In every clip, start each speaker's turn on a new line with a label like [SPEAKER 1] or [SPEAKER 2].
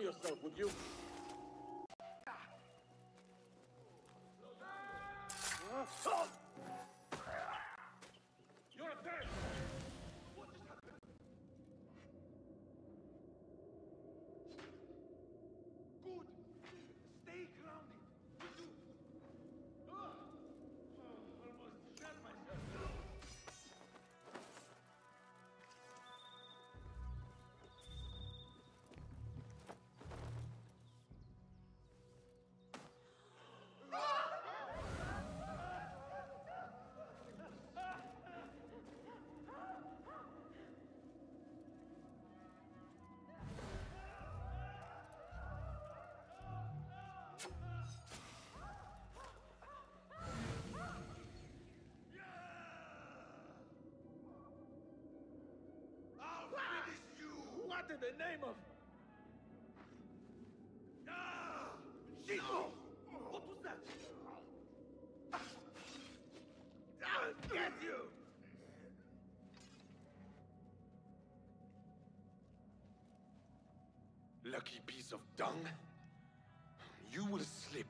[SPEAKER 1] Calm yourself, would you? You're dead! What just happened? Good! Stay grounded! Would you? Almost shot myself. What in the name of... Ah! Shit! No! What was that? I'll get you! Lucky piece of dung. You will slip.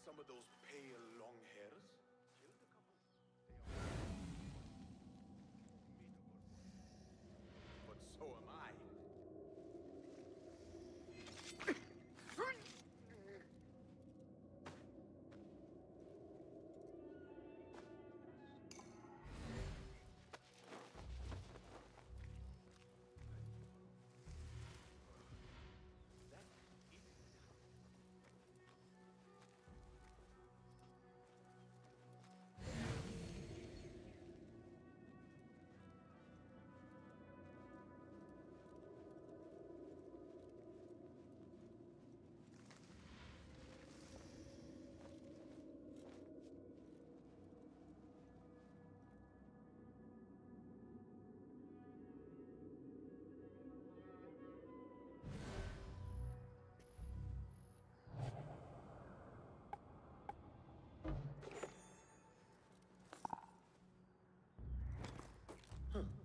[SPEAKER 1] Some of those pale long hairs. Killed a couple. They are but so am I.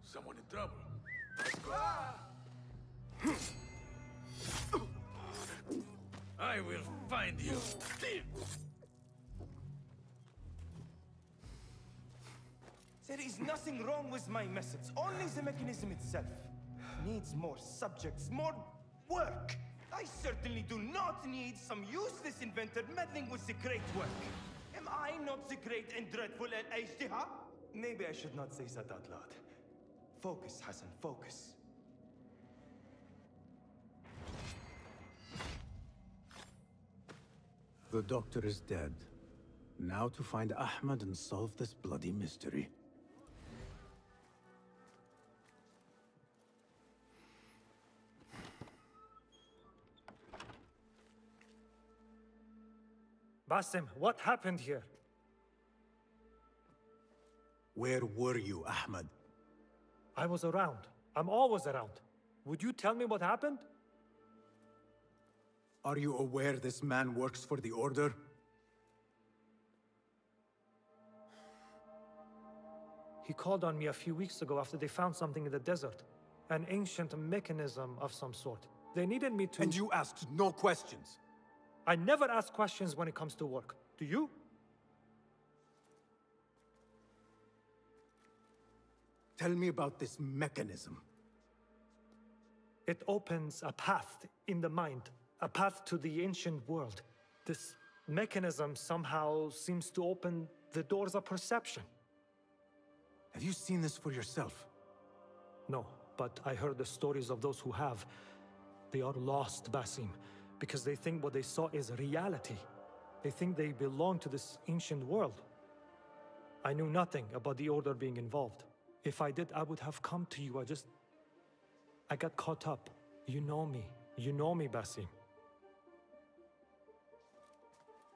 [SPEAKER 1] Someone in trouble. I will find you.
[SPEAKER 2] There is nothing wrong with my methods, only the mechanism itself. Needs more subjects, more work. I certainly do not need some useless inventor meddling with the great work. Am I not the great and dreadful Al-Ajdiha? Maybe I should not say that out loud. Focus, Hassan, focus.
[SPEAKER 3] The doctor is dead. Now to find Ahmed and solve this bloody mystery.
[SPEAKER 4] Basim, what happened here?
[SPEAKER 3] Where were you, Ahmed?
[SPEAKER 4] I was around. I'm always around. Would you tell me what happened?
[SPEAKER 3] Are you aware this man works for the Order?
[SPEAKER 4] He called on me a few weeks ago after they found something in the desert. An ancient mechanism of some sort. They needed me to...
[SPEAKER 3] And you asked no questions?
[SPEAKER 4] I never ask questions when it comes to work. Do you?
[SPEAKER 3] Tell me about this mechanism.
[SPEAKER 4] It opens a path in the mind. A path to the ancient world. This mechanism somehow seems to open the doors of perception.
[SPEAKER 3] Have you seen this for yourself?
[SPEAKER 4] No, but I heard the stories of those who have. They are lost, Basim, because they think what they saw is reality. They think they belong to this ancient world. I knew nothing about the Order being involved. If I did, I would have come to you. I just I got caught up. You know me. You know me, Basim.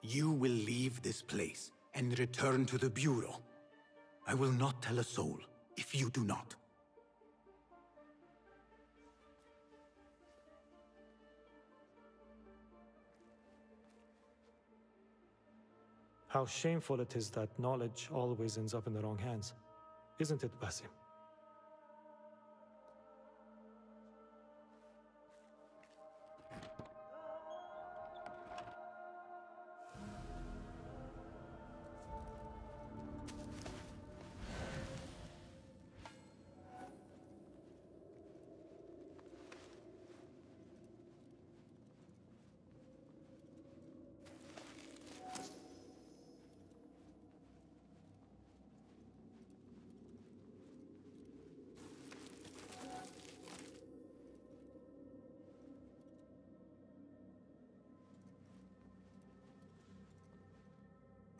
[SPEAKER 3] You will leave this place and return to the Bureau. I will not tell a soul if you do not.
[SPEAKER 4] How shameful it is that knowledge always ends up in the wrong hands. Isn't it, Basim?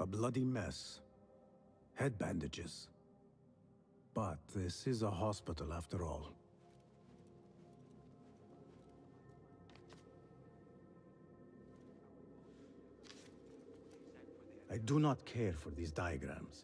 [SPEAKER 3] A bloody mess. Head bandages. But this is a hospital after all. I do not care for these diagrams.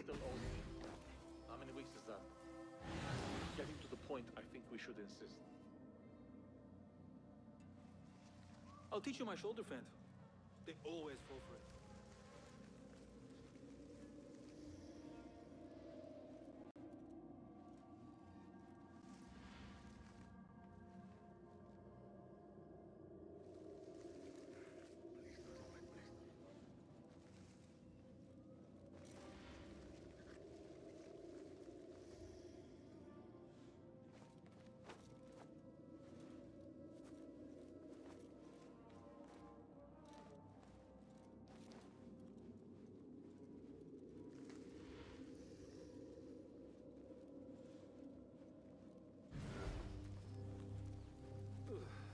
[SPEAKER 5] Still owes me. How many weeks is that? Getting to the point, I think we should insist.
[SPEAKER 6] I'll teach you my shoulder fend. They always fall for it.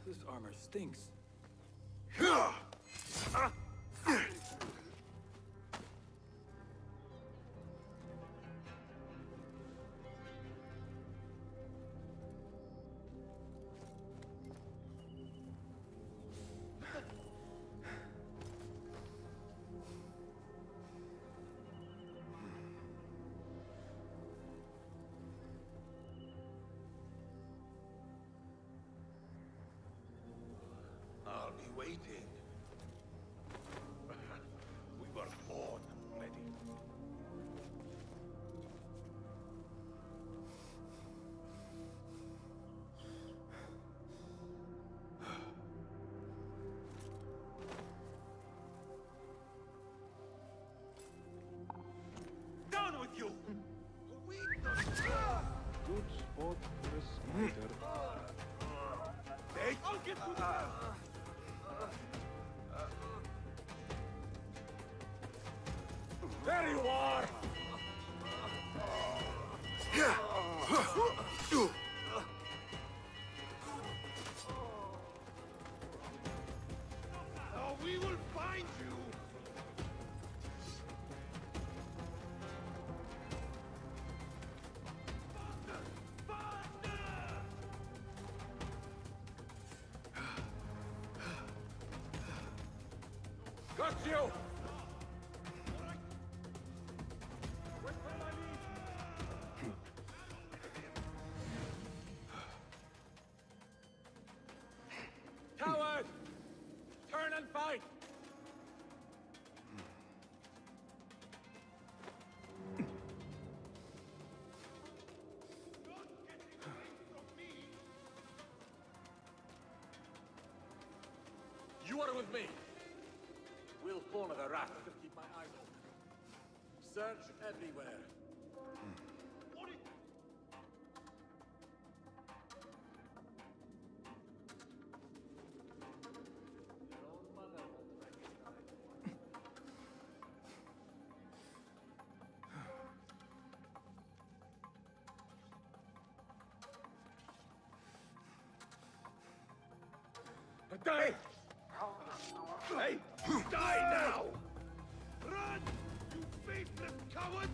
[SPEAKER 6] This armor stinks.
[SPEAKER 1] I'll be waiting. We were born ready. Down with you! We
[SPEAKER 5] Good spot for a spider.
[SPEAKER 1] I'll get to that! There you are! Now we will find you! Got you! Coward! Turn and fight! You are with me. We'll corner the rat. I can keep my eyes open. Search everywhere. Your own mother
[SPEAKER 2] Hey! Hey! Die now! Run! You faithless coward!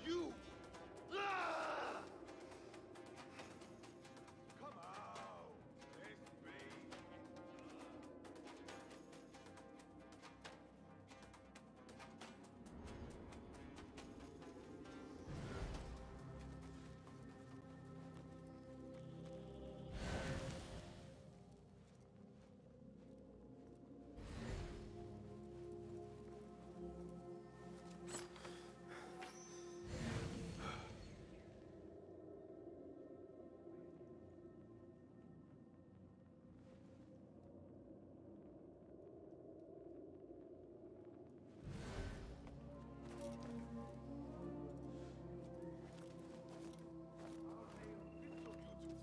[SPEAKER 2] You! Ah! Come out! This way!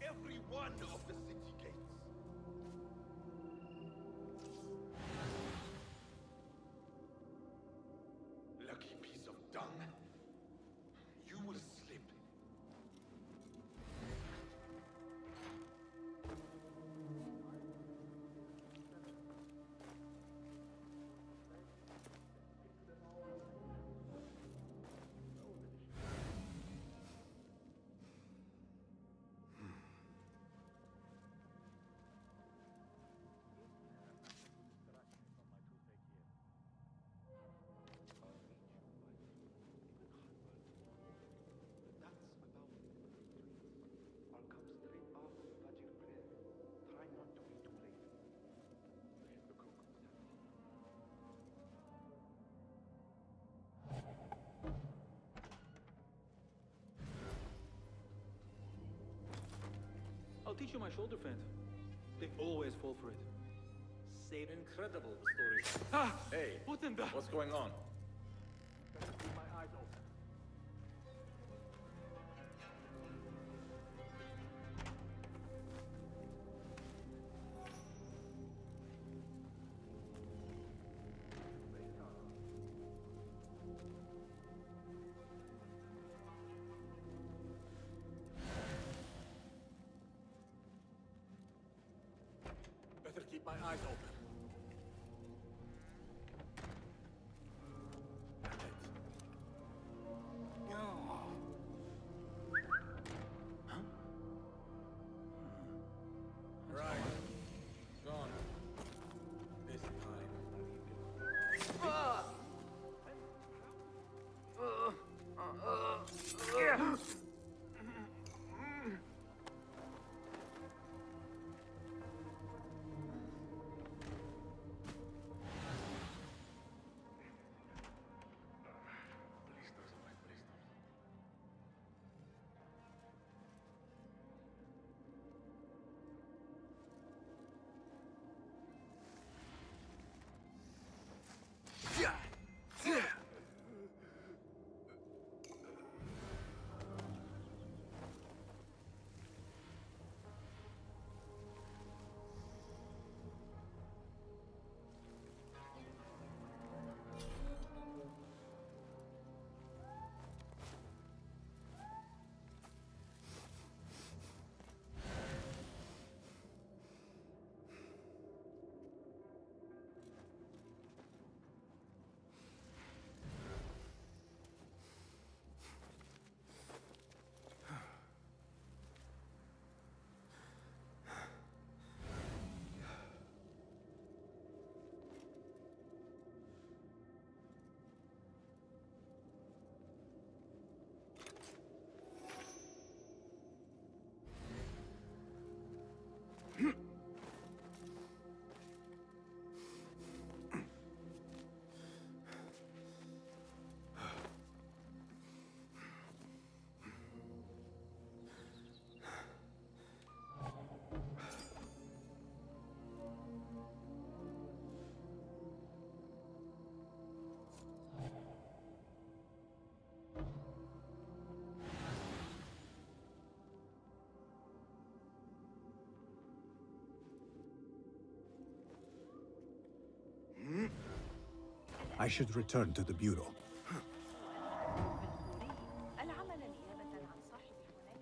[SPEAKER 2] Every one of the city gates. Lucky piece of dung. You will slip.
[SPEAKER 7] I'll come straight after Fajr prayer. Try not to be too late. The cook would have
[SPEAKER 6] I'll teach you my shoulder feint. They always fall for it.
[SPEAKER 5] Say incredible stories.
[SPEAKER 6] Ah!
[SPEAKER 5] Hey,
[SPEAKER 6] What in the...
[SPEAKER 5] what's going on?
[SPEAKER 1] Better keep my eyes open. Better keep my eyes open. Damn it. Right. Gone. This time.
[SPEAKER 3] I should return to the Bureau.
[SPEAKER 8] العمل نيابة عن صاحب حنين.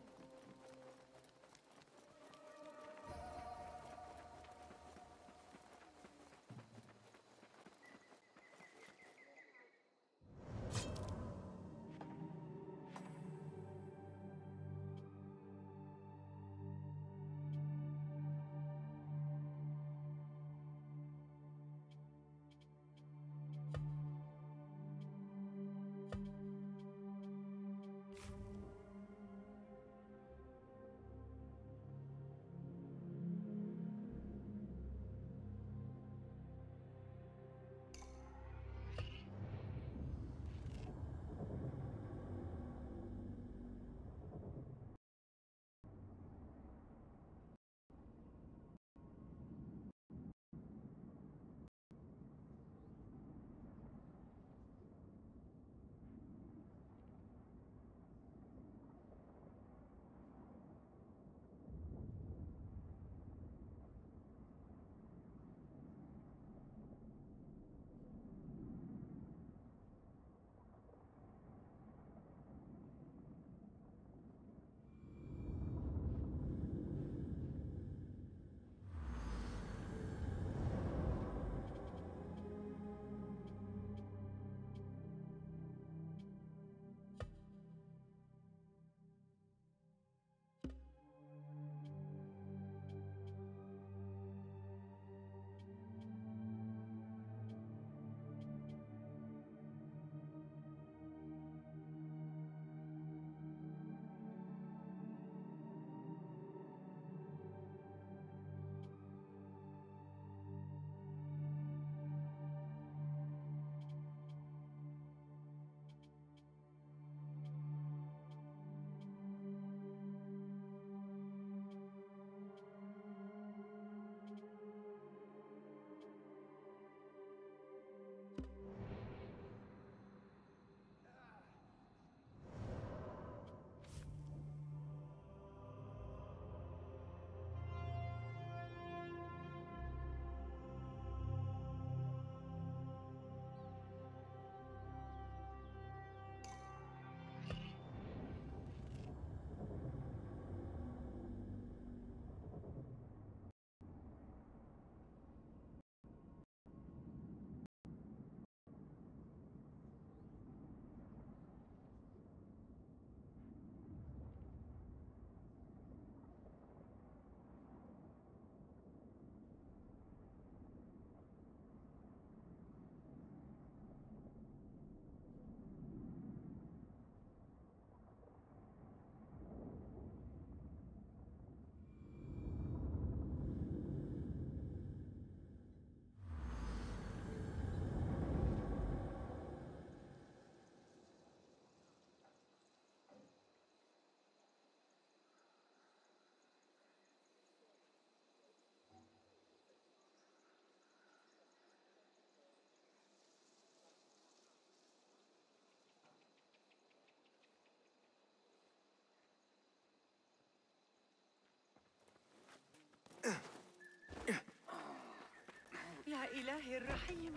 [SPEAKER 8] يا إلهي الرحيم.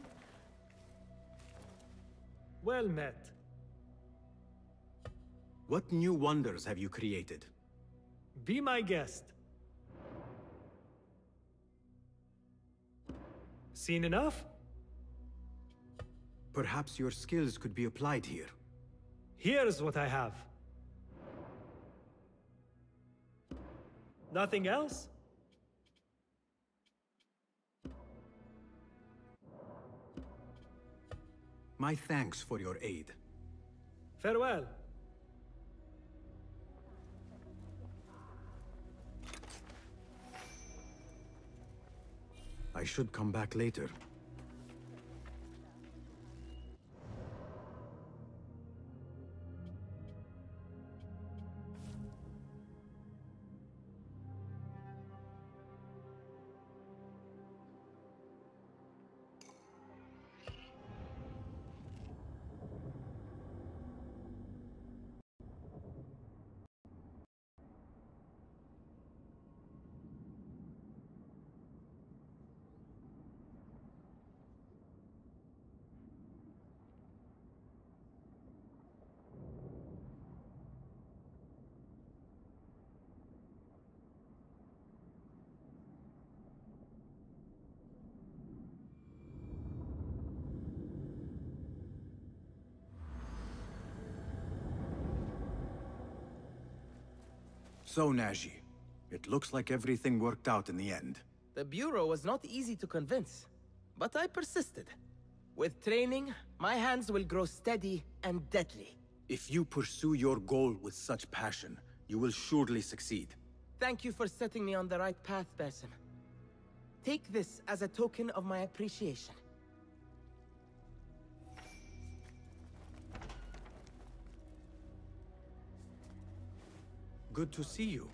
[SPEAKER 4] Well met.
[SPEAKER 3] What new wonders have you created?
[SPEAKER 4] Be my guest. Seen enough?
[SPEAKER 3] Perhaps your skills could be applied here.
[SPEAKER 4] Here's what I have. Nothing else?
[SPEAKER 3] My thanks for your aid.
[SPEAKER 4] Farewell.
[SPEAKER 3] I should come back later. So, Naji, it looks like everything worked out in the end.
[SPEAKER 9] The Bureau was not easy to convince, but I persisted. With training, my hands will grow steady and deadly.
[SPEAKER 3] If you pursue your goal with such passion, you will surely succeed.
[SPEAKER 9] Thank you for setting me on the right path, Basim. Take this as a token of my appreciation.
[SPEAKER 3] Good to see you.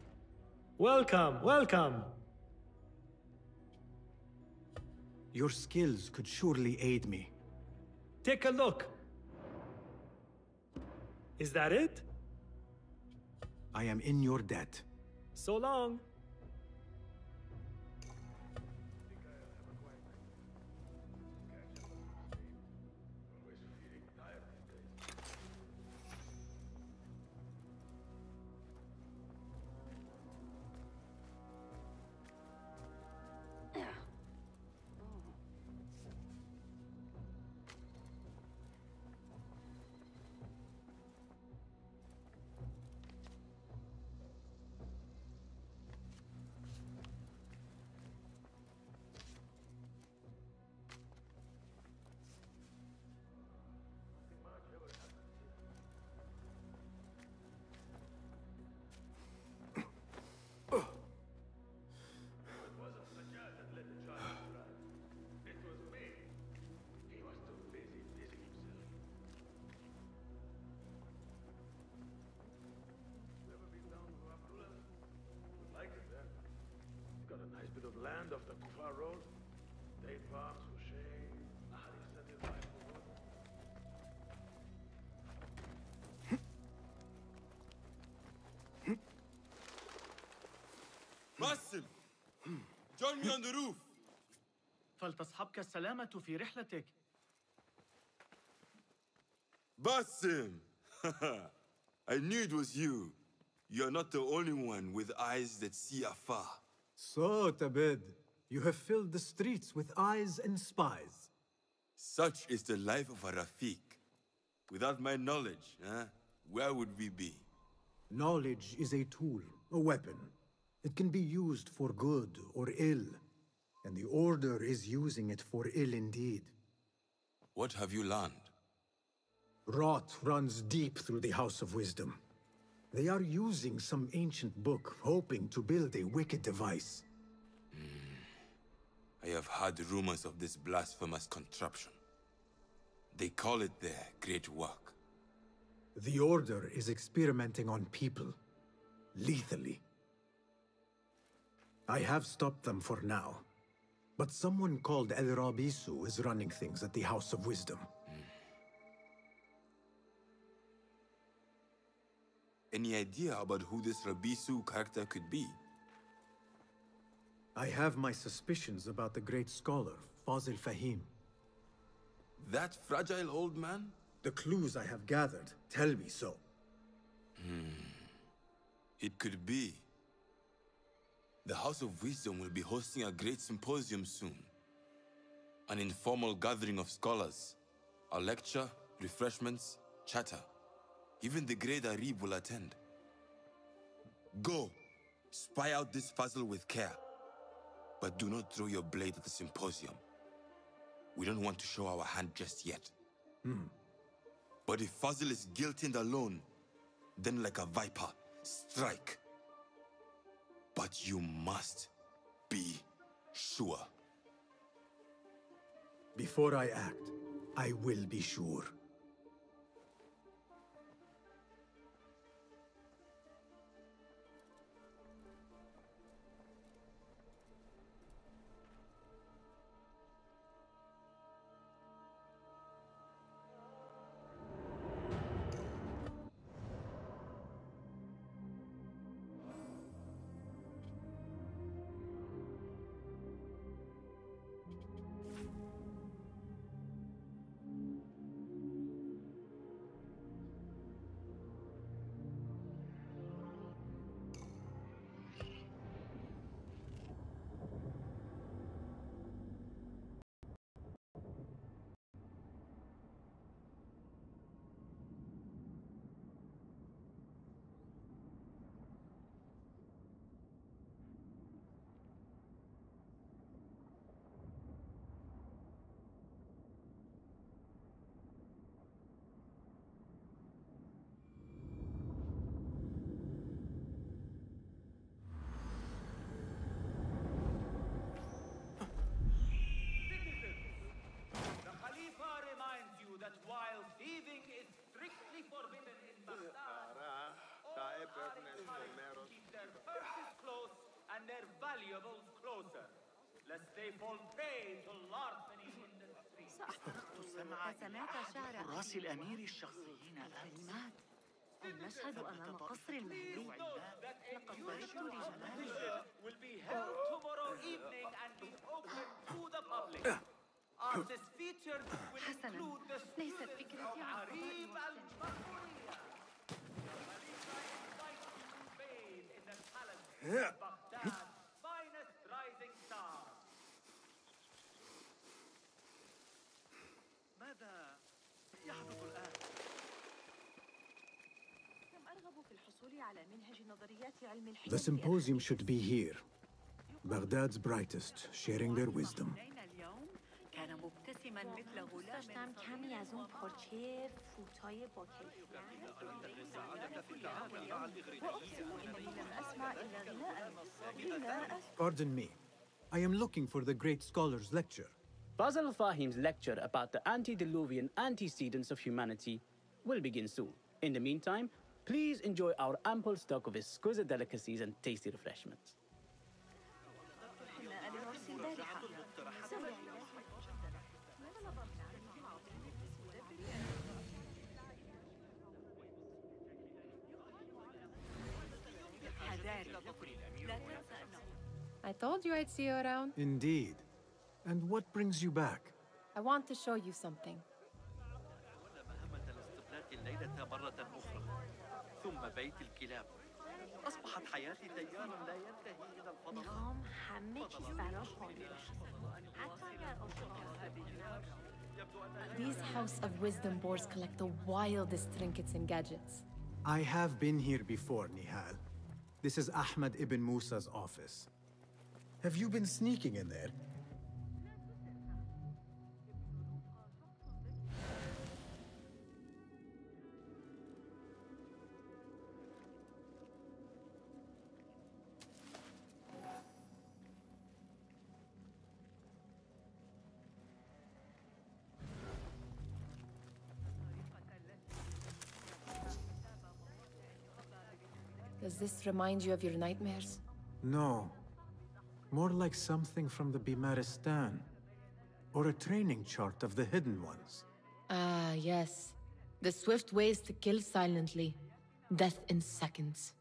[SPEAKER 4] Welcome, welcome.
[SPEAKER 3] Your skills could surely aid me.
[SPEAKER 4] Take a look. Is that it?
[SPEAKER 3] I am in your debt.
[SPEAKER 4] So long.
[SPEAKER 5] Land of the Kufar Road, date palms, Hussein, Ahli Sadir Rifle
[SPEAKER 2] Basim! Join me on the roof!
[SPEAKER 10] فلتصحبك السلامة في رحلتك.
[SPEAKER 2] Basim! I knew it was you. You're not the only one with eyes that see afar.
[SPEAKER 3] So, Tabed, you have filled the streets with eyes and spies.
[SPEAKER 2] Such is the life of a Rafiq. Without my knowledge, where would we be?
[SPEAKER 3] Knowledge is a tool, a weapon. It can be used for good or ill, and the Order is using it for ill indeed.
[SPEAKER 2] What have you learned?
[SPEAKER 3] Rot runs deep through the House of Wisdom. They are using some ancient book, hoping to build a wicked device.
[SPEAKER 2] I have heard rumors of this blasphemous contraption. They call it their great work.
[SPEAKER 3] The Order is experimenting on people, lethally. I have stopped them for now, but someone called El Rabisu is running things at the House of Wisdom.
[SPEAKER 2] Any idea about who this Rabisu character could be?
[SPEAKER 3] I have my suspicions about the great scholar, Fazil Fahim.
[SPEAKER 2] That fragile old man?
[SPEAKER 3] The clues I have gathered tell me so.
[SPEAKER 2] It could be. The House of Wisdom will be hosting a great symposium soon. An informal gathering of scholars. A lecture, refreshments, chatter. Even the great Arib will attend. Go, spy out this Fazil with care. But do not throw your blade at the symposium. We don't want to show our hand just yet. But if Fazil is guilty and alone, then like a viper, strike. But you must be sure.
[SPEAKER 3] Before I act, I will be sure.
[SPEAKER 10] valuables closer, lest they fall prey to larceny in the streets.
[SPEAKER 8] سمعت شعر
[SPEAKER 10] حراس الأمير الشخصيين
[SPEAKER 8] كلمات المشهد أمام قصر المهدي لقد ضربت لجماله
[SPEAKER 10] will be held tomorrow evening and be open to the public. Artists featured will
[SPEAKER 8] حسناً
[SPEAKER 10] include the
[SPEAKER 8] ليست
[SPEAKER 10] students
[SPEAKER 8] فكرتي
[SPEAKER 10] of
[SPEAKER 8] عن
[SPEAKER 10] عريب
[SPEAKER 8] قضاء
[SPEAKER 10] المأمورية. Khalifa invites you to bathe in the palace of Baghdad's finest rising stars. ماذا يحدث الآن؟
[SPEAKER 8] كم أرغب في الحصول على منهج نظريات علم الحياة.
[SPEAKER 3] The symposium should be here. Baghdad's brightest, sharing their wisdom.
[SPEAKER 8] اليوم كان مبتسما مثل غلام. داشتم کمی از اون پارچه فوتای با کیفیت. وأقسم إنني لم أسمع إلا غناء.
[SPEAKER 3] Pardon me. I am looking for the great scholar's lecture.
[SPEAKER 11] Basil Fahim's lecture about the antediluvian antecedents of humanity will begin soon. In the meantime, please enjoy our ample stock of exquisite delicacies and tasty refreshments.
[SPEAKER 12] I told you I'd see you around.
[SPEAKER 3] Indeed. And what brings you back?
[SPEAKER 12] I want to show you something.
[SPEAKER 10] أصبحت حياتي تيار لا ينتهي إلى الفضاء.
[SPEAKER 8] میخوام همه چیز براش قانع بشه. حتی اگر
[SPEAKER 12] These House of Wisdom boards collect the wildest trinkets and gadgets.
[SPEAKER 3] I have been here before, Nihal. This is Ahmed ibn Musa's office. Have you been sneaking in there?
[SPEAKER 12] Does this remind you of your nightmares?
[SPEAKER 3] No. More like something from the Bimaristan. Or a training chart of the Hidden Ones.
[SPEAKER 12] Ah, yes. The swift ways to kill silently. Death in seconds.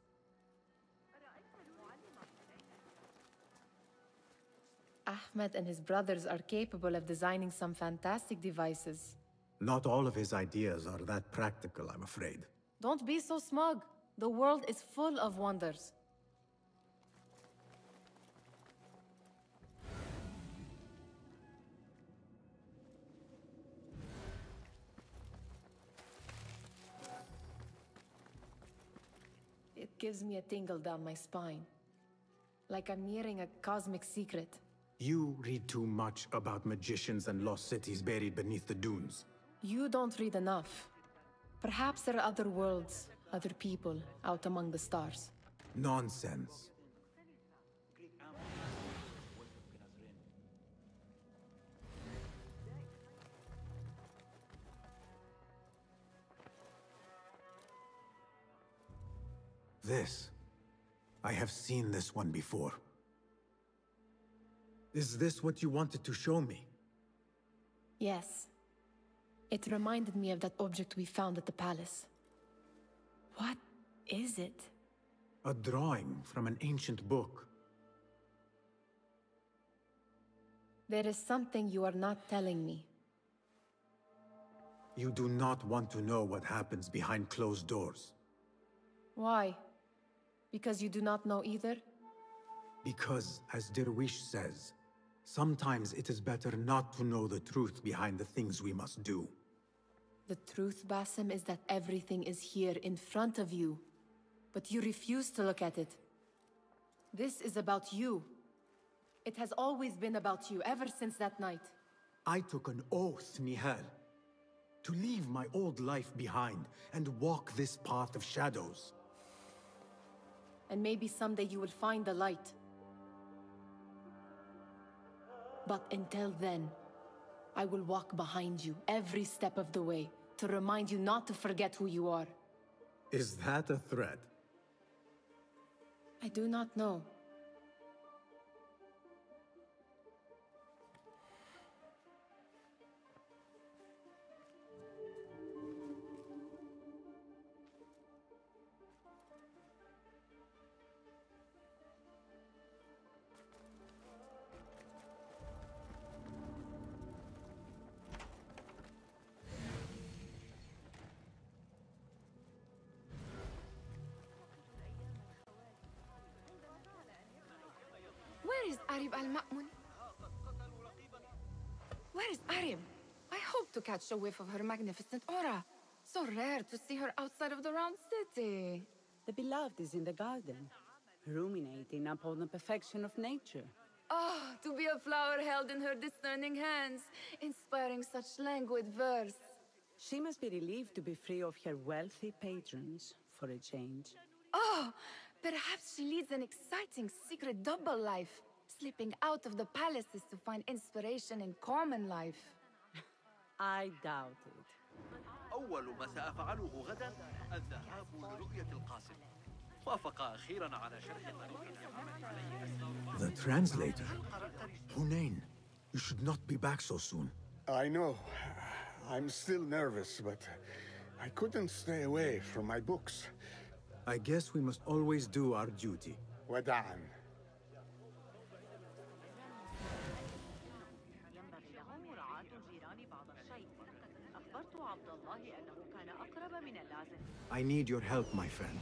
[SPEAKER 12] Ahmed and his brothers are capable of designing some fantastic devices.
[SPEAKER 3] Not all of his ideas are that practical, I'm afraid.
[SPEAKER 12] Don't be so smug. The world is full of wonders. It gives me a tingle down my spine. Like I'm nearing a cosmic secret.
[SPEAKER 3] You read too much about magicians and lost cities buried beneath the dunes.
[SPEAKER 12] You don't read enough. Perhaps there are other worlds, other people, out among the stars.
[SPEAKER 3] Nonsense. This. I have seen this one before. Is this what you wanted to show me?
[SPEAKER 12] Yes. It reminded me of that object we found at the palace. What is it?
[SPEAKER 3] A drawing from an ancient book.
[SPEAKER 12] There is something you are not telling me.
[SPEAKER 3] You do not want to know what happens behind closed doors.
[SPEAKER 12] Why? Because you do not know either?
[SPEAKER 3] Because, as Derwish says, sometimes it is better not to know the truth behind the things we must do.
[SPEAKER 12] The truth, Basim, is that everything is here in front of you. But you refuse to look at it. This is about you. It has always been about you, ever since that night.
[SPEAKER 3] I took an oath, Nihal, to leave my old life behind and walk this path of shadows.
[SPEAKER 12] And maybe someday you will find the light. But until then, I will walk behind you every step of the way to remind you not to forget who you are.
[SPEAKER 3] Is that a threat?
[SPEAKER 12] I do not know. Arib al-Ma'mun? Where is Arib? I hope to catch a whiff of her magnificent aura. So rare to see her outside of the round city.
[SPEAKER 11] The beloved is in the garden, ruminating upon the perfection of nature.
[SPEAKER 12] Oh, to be a flower held in her discerning hands, inspiring such languid verse.
[SPEAKER 11] She must be relieved to be free of her wealthy patrons, for a change.
[SPEAKER 12] Oh, perhaps she leads an exciting secret double life, slipping out of the palaces to find inspiration in common life.
[SPEAKER 11] I doubt it.
[SPEAKER 10] أول ما سأفعله غدا الذهاب لرؤية القاسم. وافق أخيراً على شرح طريقة عمل عليه.
[SPEAKER 3] The translator? Hunain, you should not be back so soon.
[SPEAKER 13] I know. I'm still nervous, but I couldn't stay away from my books.
[SPEAKER 3] I guess we must always do our duty.
[SPEAKER 13] وداعاً.
[SPEAKER 3] I need your help, my friend.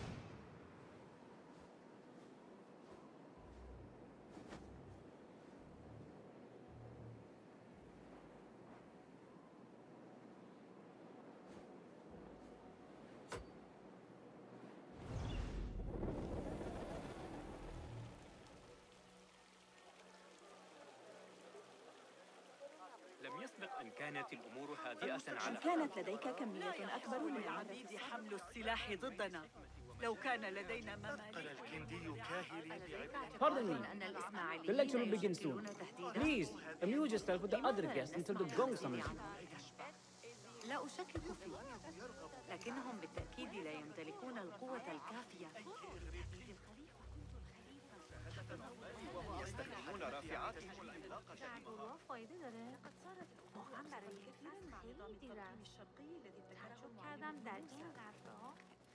[SPEAKER 10] لم يسبق أن كانت الأمور هادئة على
[SPEAKER 8] كانت لديك كمية أكبر من العبيد حمل السلاح ضدنا. لو كان لدينا ممالك.
[SPEAKER 11] Pardon me. The lecture will begin soon. Please, amuse yourself with the other guests until the gong summons you.
[SPEAKER 8] لا أشكك فيه، لكنهم بالتأكيد لا يمتلكون القوة الكافية.
[SPEAKER 10] يستخدمون رافعاتهم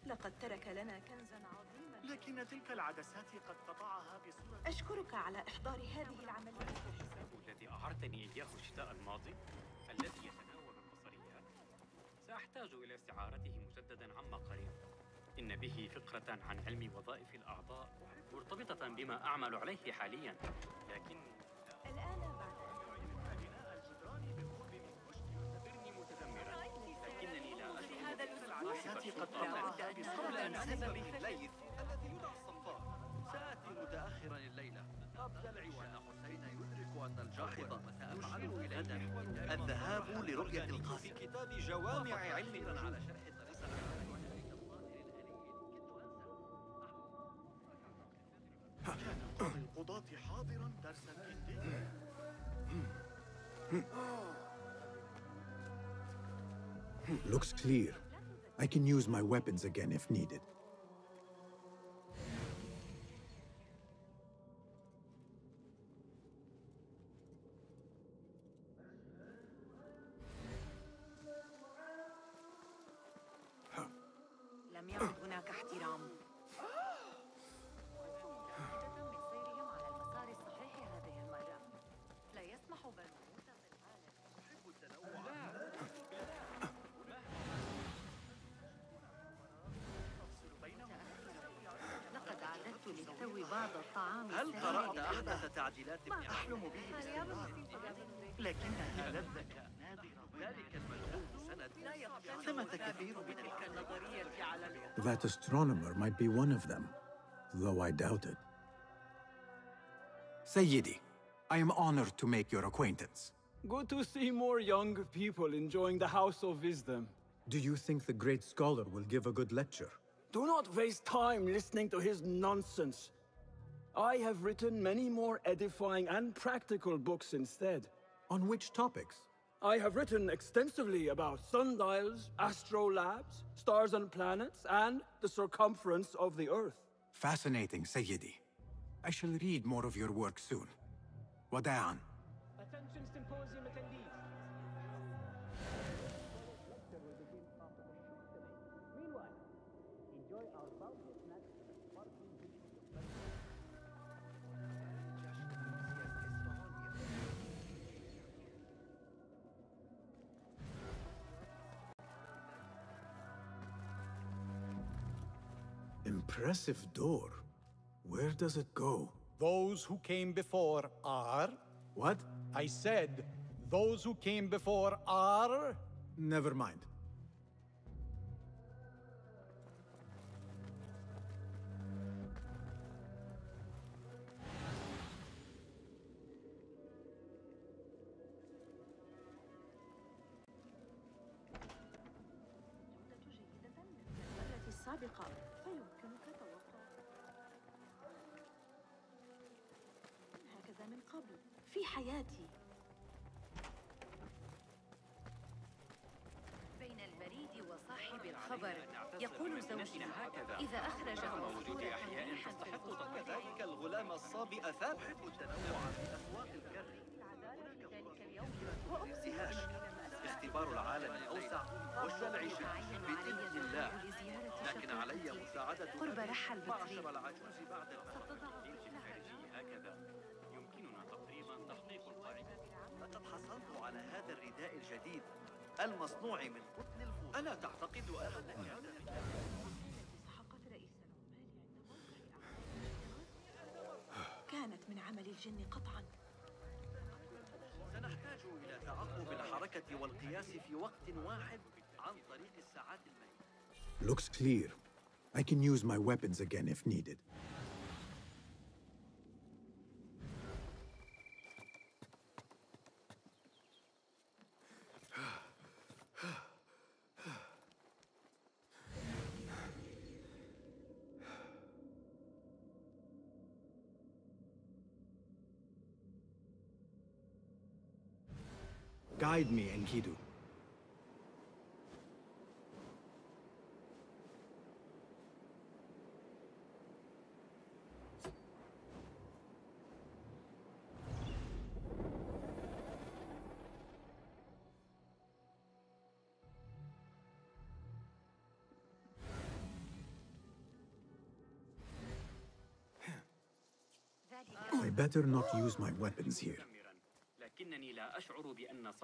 [SPEAKER 8] لقد ترك لنا كنزا عظيما.
[SPEAKER 10] لكن تلك العدسات قد قطعها بصورة.
[SPEAKER 8] أشكرك على إحضار هذه العملية.
[SPEAKER 10] الحساب الذي أعرتني إياه الشتاء الماضي الذي يتناول البصريات سأحتاج إلى استعارته مجددا عما قريب. إن به فكرة عن علم وظائف الأعضاء مرتبطة بما أعمل عليه حاليا، لكني
[SPEAKER 8] الآن بعد
[SPEAKER 10] لكنني لا أشعر
[SPEAKER 8] هذا
[SPEAKER 10] العدسات قد قطعتها بصورة سبب الليث الذي يدعى الصفار. سآتي متأخرا الليلة. أبدلع وأن حسين يدرك أن الجاحظ ما سأفعله غدا الذهاب لرؤية القاسم. في كتاب جوامع علم على شرح كان قاضي القضاة حاضرا درس الكندي.
[SPEAKER 3] Looks clear. I can use my weapons again if needed.
[SPEAKER 8] لم يعد هناك احترام. بعض الطعام.
[SPEAKER 10] هل قرأت أحدث تعديلات ابن أحلم به باستمرار؟ لكنها لذة نادرة. ذلك الملعون سند. ثمة كثير من
[SPEAKER 8] النظرية على
[SPEAKER 3] That astronomer might be one of them, though I doubt it. Sayyidi, I am honored to make your acquaintance.
[SPEAKER 14] Good to see more young people enjoying the House of Wisdom.
[SPEAKER 3] Do you think the great scholar will give a good lecture?
[SPEAKER 14] Do not waste time listening to his nonsense. I have written many more edifying and practical books instead.
[SPEAKER 3] On which topics?
[SPEAKER 14] I have written extensively about sundials, astrolabes, stars and planets, and the circumference of the Earth.
[SPEAKER 3] Fascinating, Sayyidi. I shall read more of your work soon. Wada'an.
[SPEAKER 11] Attention symposium attendees. Meanwhile, enjoy our bounty snacks and sparkling dishes of pleasure.
[SPEAKER 3] Impressive door. Where does it go?
[SPEAKER 15] Those who came before are...
[SPEAKER 3] What?
[SPEAKER 15] I said, those who came before are...
[SPEAKER 3] Never mind.
[SPEAKER 8] السابقة فيمكنك توقع هكذا من قبل في حياتي بين البريد وصاحب الخبر يقول زوجي إذا أخرجه
[SPEAKER 10] وجود أحياء تستحق كذلك الغلام الصابئ ثابت أحب التنوع في أسواق الكري انتهاش اختبار العالم الأوسع والعيش بإذن الله لكن علي مساعدة
[SPEAKER 8] قرب رحل
[SPEAKER 10] معشر العجوز بعد
[SPEAKER 11] هكذا يمكننا تقريبا تحقيق القاعدة.
[SPEAKER 10] لقد حصلت على هذا الرداء الجديد المصنوع من قطن الفوت. ألا تعتقد أنه
[SPEAKER 8] كانت من عمل الجن قطعا.
[SPEAKER 10] سنحتاج إلى تعقب الحركة والقياس في وقت واحد عن طريق الساعات المائية.
[SPEAKER 3] Looks clear. I can use my weapons again if needed. Guide me, Enkidu. I better not use my weapons here.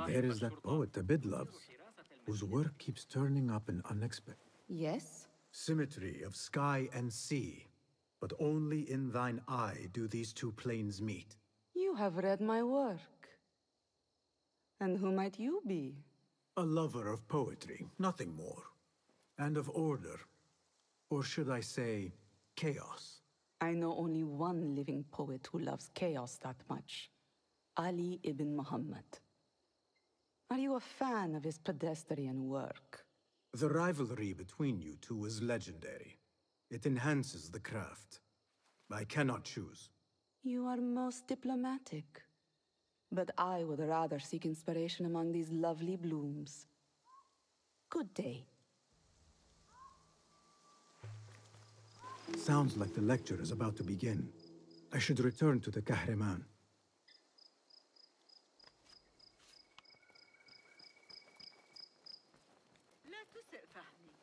[SPEAKER 3] There is that poet Abid loves, whose work keeps turning up in unexpected.
[SPEAKER 12] Yes?
[SPEAKER 3] Symmetry of sky and sea, but only in thine eye do these two planes meet.
[SPEAKER 16] You have read my work. And who might you be?
[SPEAKER 3] A lover of poetry, nothing more. And of order. Or should I say, chaos.
[SPEAKER 16] I know only one living poet who loves chaos that much. Ali ibn Muhammad. Are you a fan of his pedestrian work?
[SPEAKER 3] The rivalry between you two is legendary. It enhances the craft. I cannot choose.
[SPEAKER 16] You are most diplomatic. But I would rather seek inspiration among these lovely blooms. Good day.
[SPEAKER 3] Sounds like the lecture is about to begin. I should return to the Kahraman.
[SPEAKER 17] لا تسئ فهمي.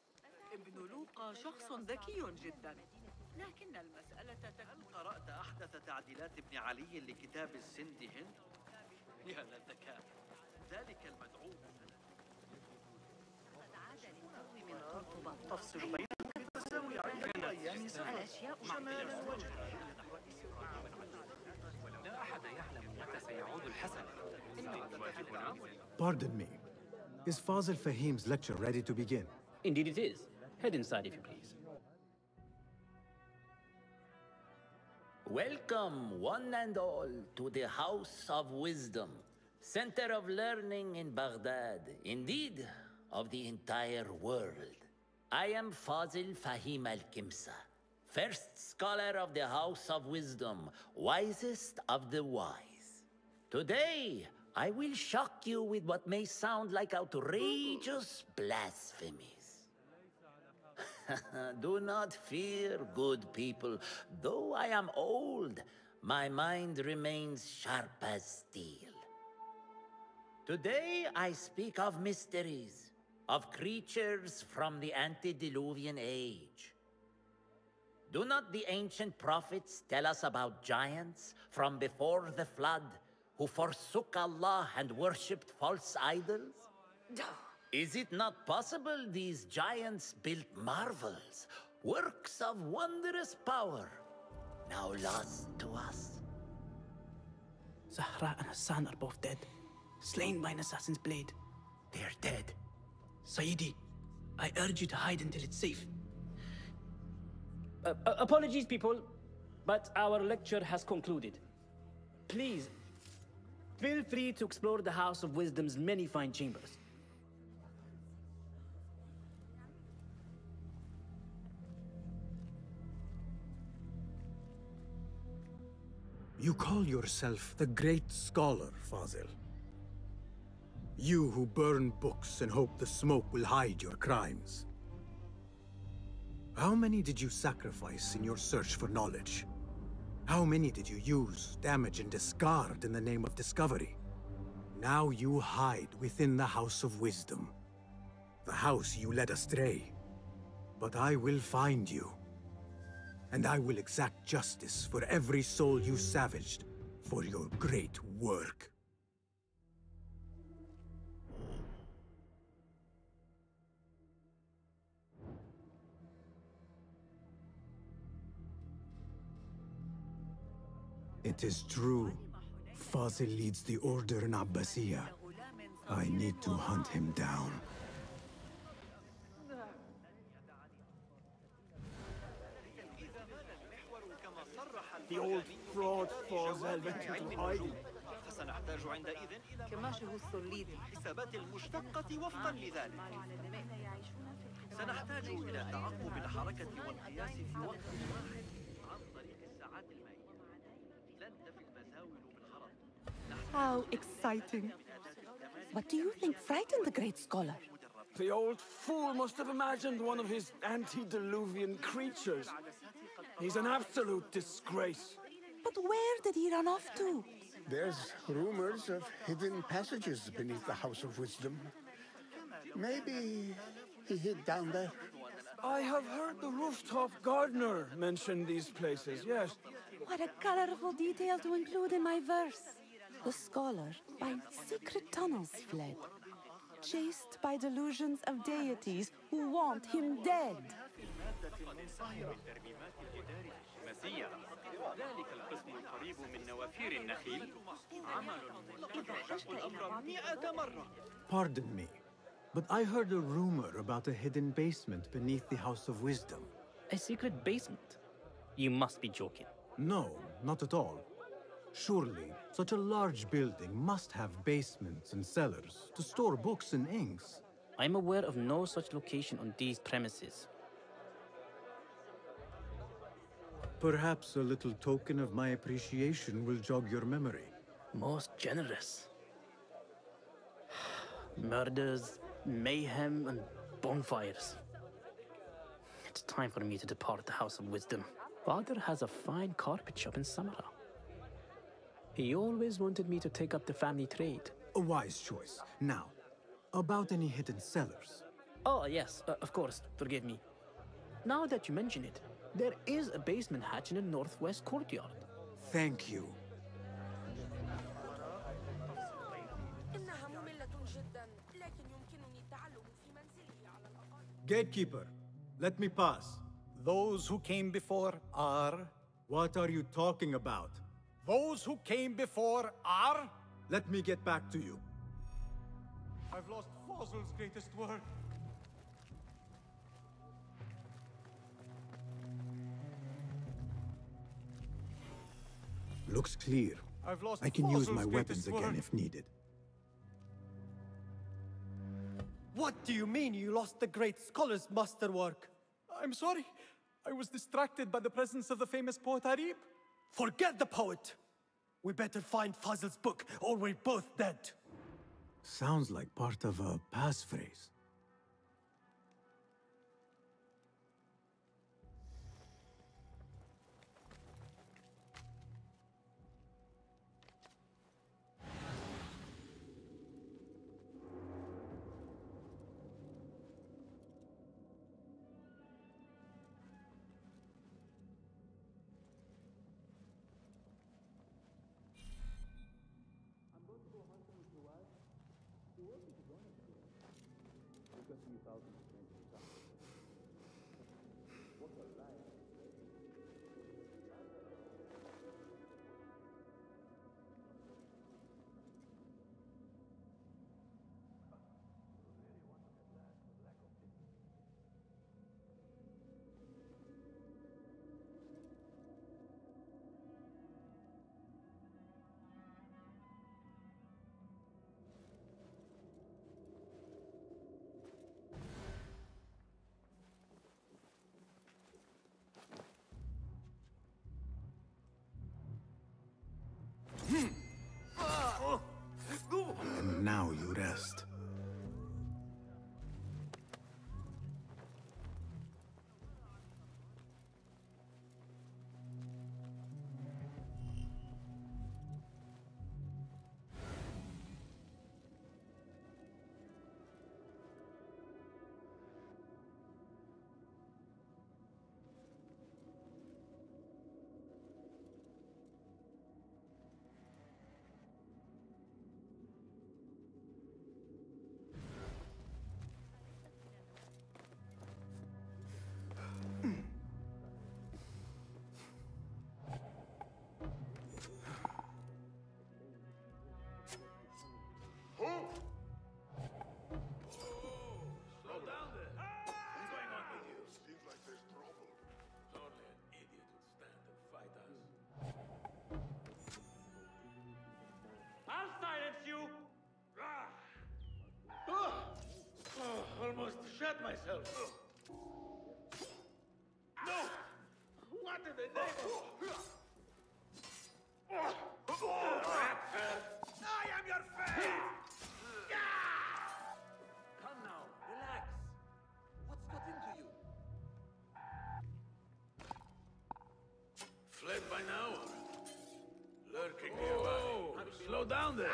[SPEAKER 17] ابن لوقا شخص ذكي جدا. لكن المسألة
[SPEAKER 10] هل قرأت أحدث تعديلات ابن علي لكتاب السند هند؟ يا للذكاء. ذلك المدعو
[SPEAKER 8] قد عاد للتو من قرطبة.
[SPEAKER 10] تفصل بين التساوي عند الأيام
[SPEAKER 8] الأشياء
[SPEAKER 10] شمال الوجه.
[SPEAKER 11] لا أحد يعلم متى سيعود الحسن. إنه واجبنا.
[SPEAKER 3] Pardon me. Is Fazil Fahim's lecture ready to begin?
[SPEAKER 11] Indeed it is. Head inside if you please.
[SPEAKER 18] Welcome, one and all, to the House of Wisdom, center of learning in Baghdad, indeed, of the entire world. I am Fazil Fahim al-Kimsa, first scholar of the House of Wisdom, wisest of the wise. Today, I will shock you with what may sound like outrageous blasphemies. Do not fear, good people. Though I am old, my mind remains sharp as steel. Today I speak of mysteries, of creatures from the antediluvian age. Do not the ancient prophets tell us about giants from before the flood who forsook Allah and worshipped false idols? Is it not possible these giants built marvels, works of wondrous power? now lost to us.
[SPEAKER 11] Zahra and Hassan are both dead, slain by an assassin's blade.
[SPEAKER 18] They're dead.
[SPEAKER 11] Sayyidi, I urge you to hide until it's safe. Apologies, people, but our lecture has concluded. Please, feel free to explore the House of Wisdom's many fine chambers.
[SPEAKER 3] You call yourself the Great Scholar, Fazil. You who burn books and hope the smoke will hide your crimes. How many did you sacrifice in your search for knowledge? How many did you use, damage, and discard in the name of discovery? Now you hide within the House of Wisdom. The house you led astray. But I will find you. And I will exact justice for every soul you savaged for your great work. It is true. Fazil leads the order in Abbasiyya. I need to hunt him down.
[SPEAKER 14] The old fraud Fazil went into hiding.
[SPEAKER 10] فسنحتاج عندئذ إلى حسابات المشتقة وفقا لذلك. سنحتاج إلى تعقب الحركة والقياس في وقت واحد عن طريق الساعات المائية. لن تفي المزاول بالخرط.
[SPEAKER 16] How exciting. What do you think frightened the great scholar?
[SPEAKER 14] The old fool must have imagined one of his antediluvian creatures. He's an absolute disgrace.
[SPEAKER 16] But where did he run off to?
[SPEAKER 13] There's rumors of hidden passages beneath the House of Wisdom. Maybe he hid down there.
[SPEAKER 14] I have heard the rooftop gardener mention these places, yes.
[SPEAKER 16] What a colorful detail to include in my verse. The scholar, by secret tunnels fled, chased by delusions of deities who want him dead.
[SPEAKER 10] ذلك القسم القريب من نوافير النخيل عمل الأمر 100 مرة.
[SPEAKER 3] Pardon me, but I heard a rumor about a hidden basement beneath the House of Wisdom.
[SPEAKER 11] A secret basement? You must be joking.
[SPEAKER 3] No, not at all. Surely, such a large building must have basements and cellars to store books and inks.
[SPEAKER 11] I'm aware of no such location on these premises.
[SPEAKER 3] Perhaps a little token of my appreciation will jog your memory.
[SPEAKER 11] Most generous. Murders, mayhem, and bonfires. It's time for me to depart the House of Wisdom. Father has a fine carpet shop in Samara. He always wanted me to take up the family trade.
[SPEAKER 3] A wise choice. Now, about any hidden cellars?
[SPEAKER 11] Oh, yes, of course, forgive me. Now that you mention it, there is a basement hatch in the northwest courtyard.
[SPEAKER 3] Thank you. Gatekeeper, let me pass.
[SPEAKER 15] Those who came before are...
[SPEAKER 3] What are you talking about?
[SPEAKER 15] Those who came before are...
[SPEAKER 3] Let me get back to you.
[SPEAKER 6] I've lost Fazil's greatest work.
[SPEAKER 3] Looks clear.
[SPEAKER 6] I've lost
[SPEAKER 3] I can use my
[SPEAKER 6] Fazil's
[SPEAKER 3] weapons
[SPEAKER 6] greatest
[SPEAKER 3] again
[SPEAKER 6] work.
[SPEAKER 3] if needed.
[SPEAKER 19] What do you mean you lost the great scholar's masterwork?
[SPEAKER 6] I'm sorry. I was distracted by the presence of the famous poet Arib.
[SPEAKER 19] Forget the poet! We better find Fazil's book, or we're both dead.
[SPEAKER 3] Sounds like part of a passphrase. Now you rest.
[SPEAKER 5] Almost shot myself. No! What in the name of... I am your friend!
[SPEAKER 1] Come now, relax. What's got into you?
[SPEAKER 5] Fled by now? Lurking nearby. Slow down there.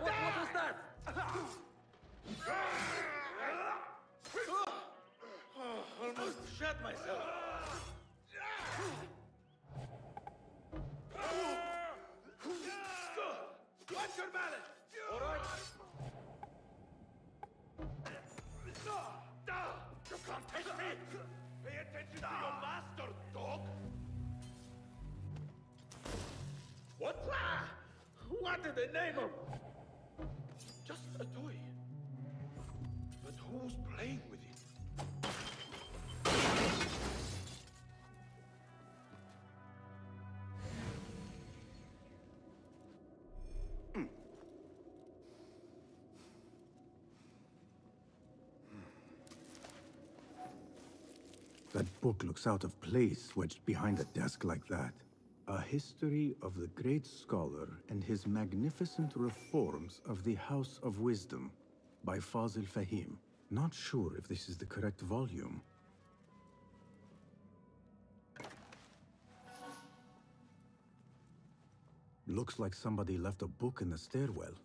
[SPEAKER 1] What was that?
[SPEAKER 5] Almost shot myself. Watch your balance. All right. You can't take me. Pay attention to your master, dog. What? What in the name of? Just a toy. But who's playing with it?
[SPEAKER 3] That book looks out of place wedged behind a desk like that. A history of the great scholar and his magnificent reforms of the House of Wisdom by Fazil Fahim. Not sure if this is the correct volume. Looks like somebody left a book in the stairwell.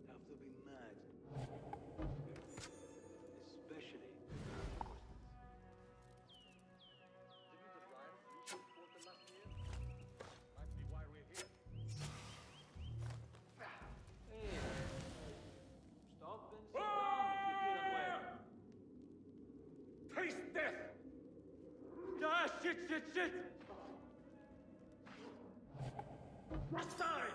[SPEAKER 6] Have to be mad. Especially.
[SPEAKER 5] Didn't the riots reach the quarter last year? Might be why we're here.
[SPEAKER 6] Hey. Stop and sit down if you feel unwell.
[SPEAKER 5] Taste death! Ah, shit! What's time?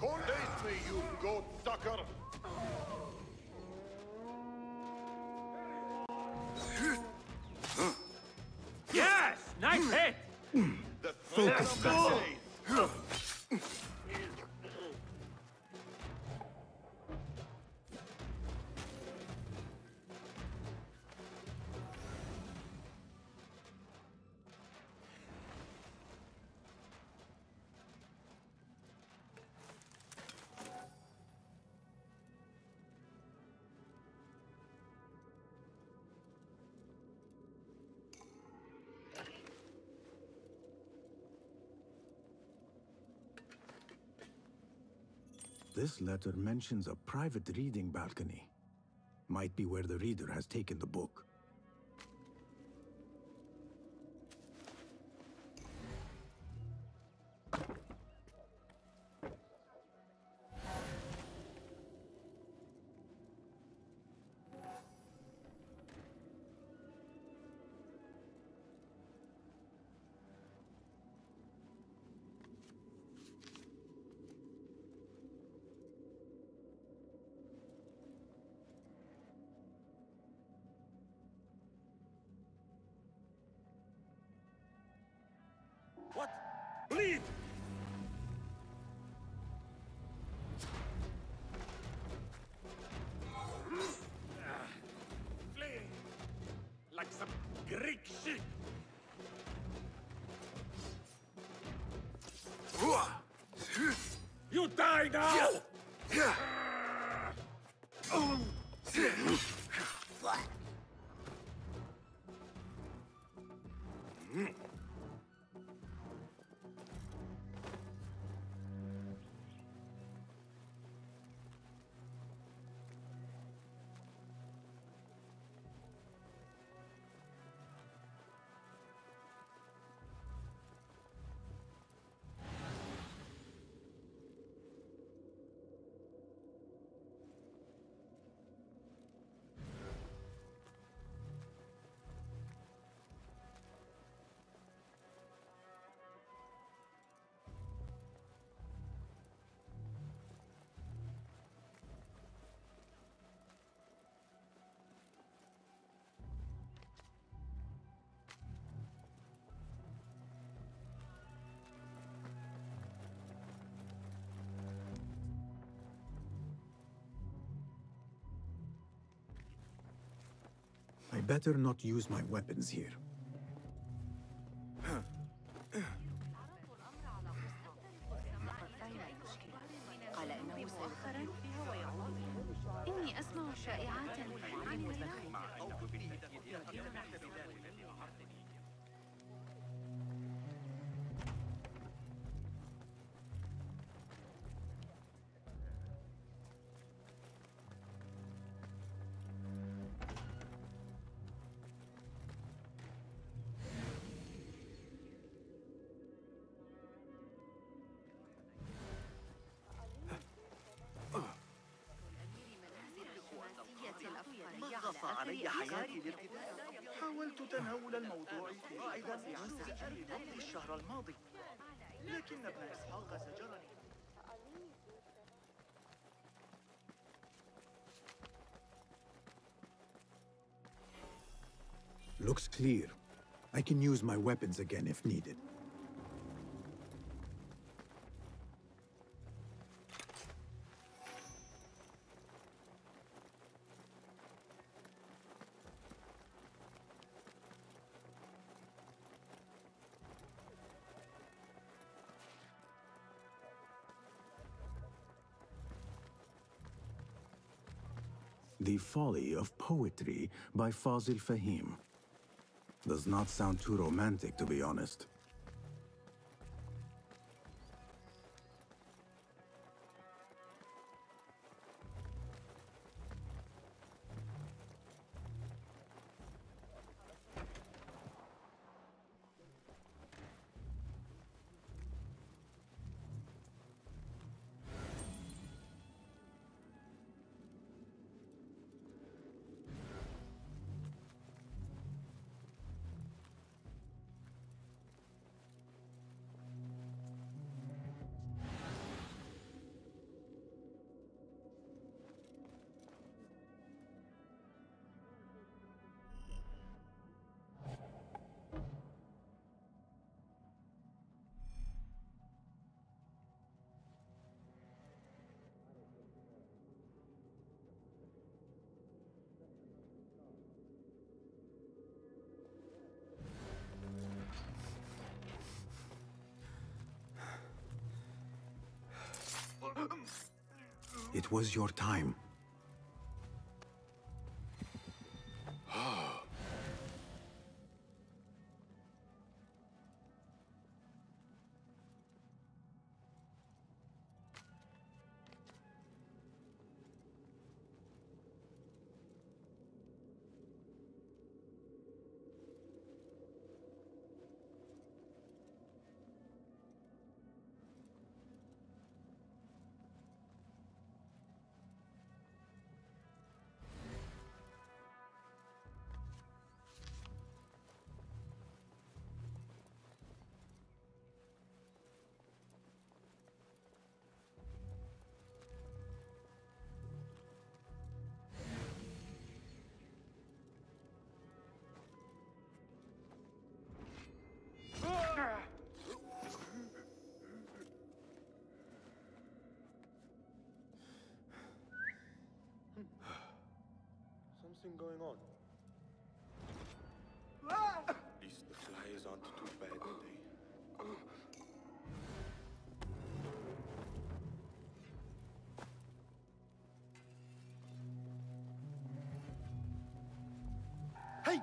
[SPEAKER 13] Can't taste me, you goat sucker!
[SPEAKER 5] Yes! Nice hit!
[SPEAKER 13] The
[SPEAKER 3] Focus, Basil. This letter mentions a private reading balcony. Might be where the reader has taken the book.
[SPEAKER 5] Bleed! Fleeing like some Greek sheep. You die now!
[SPEAKER 3] I better not use my weapons here.
[SPEAKER 8] قال إنه مؤخرا إني أسمع شائعات عن المدخل.
[SPEAKER 10] ضغط علي حياتي الارتداد. حاولت تناول الموضوع في أيضا مسجل ضبط الشهر الماضي، لكن ابن إسحاق زجرني.
[SPEAKER 3] Looks clear. I can use my weapons again if needed. The Folly of Poetry by Fazil Fahim. Does not sound too romantic, to be honest. It was your time.
[SPEAKER 5] nothing going on. At least the flies aren't too bad today.
[SPEAKER 19] Hey!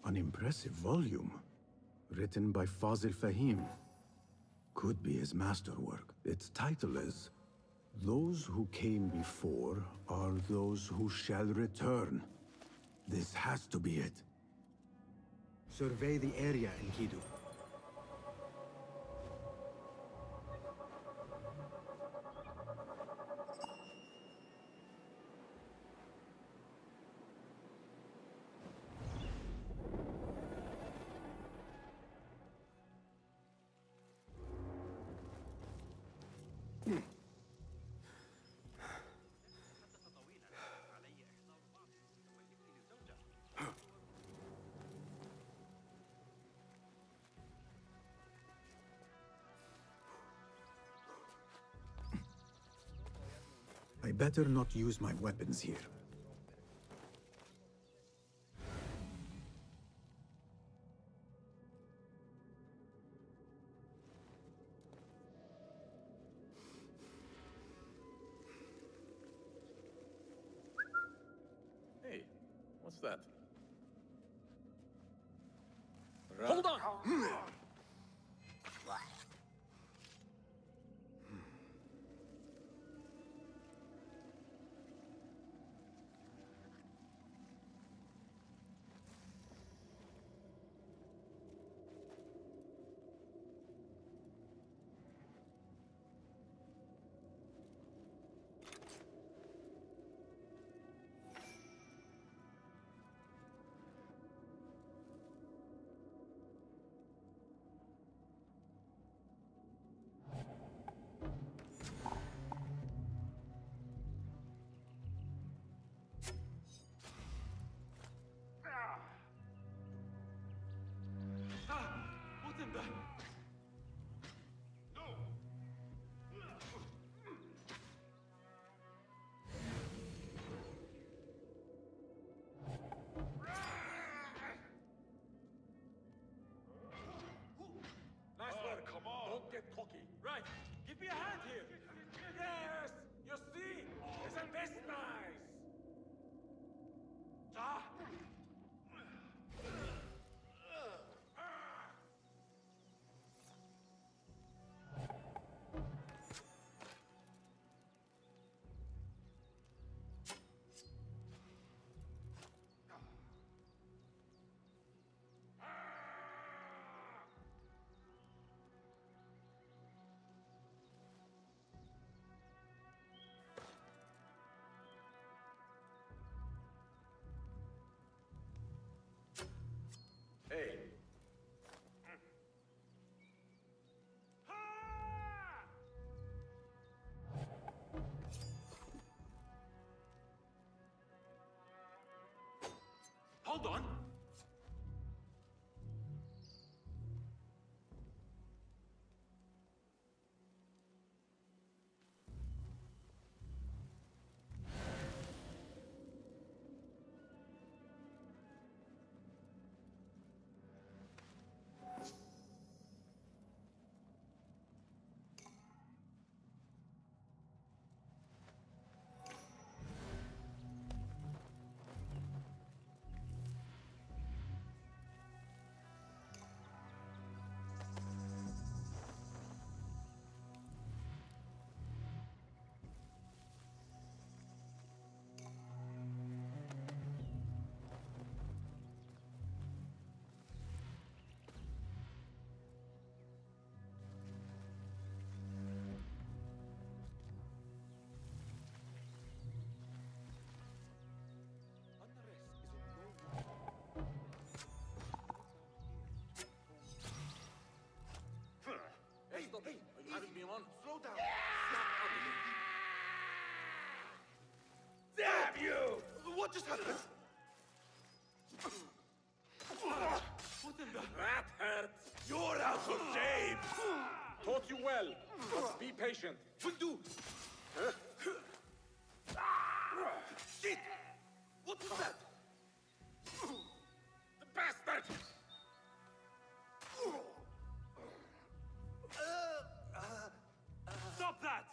[SPEAKER 3] An impressive volume, written by Fazil Fahim. Could be his masterwork. Its title is, "Those who came before are those who shall return." This has to be it. Survey the area, Enkidu. I better not use my weapons here.
[SPEAKER 6] Hey, what's that?
[SPEAKER 14] Hold on!
[SPEAKER 5] hold on.
[SPEAKER 1] Hey, are you having me on?
[SPEAKER 5] Slow down. Damn you! What just happened? What in the...
[SPEAKER 1] That hurt!
[SPEAKER 5] You're out of shape!
[SPEAKER 1] Taught you well. But be patient.
[SPEAKER 5] Will do. Shit! What was that?
[SPEAKER 1] The bastard!
[SPEAKER 5] Stop that!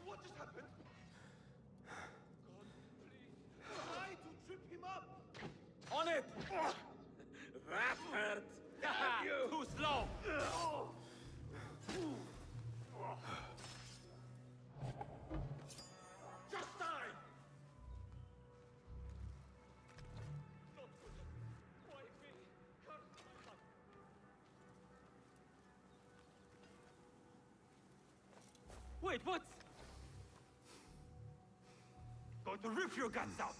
[SPEAKER 5] What just happened? God, please. Try to trip him up!
[SPEAKER 1] On it! That hurt!
[SPEAKER 5] Damn you!
[SPEAKER 1] Too slow!
[SPEAKER 5] Just die! Not good. Why me? Curse my luck.
[SPEAKER 2] Wait, what? Going to rip your guts out!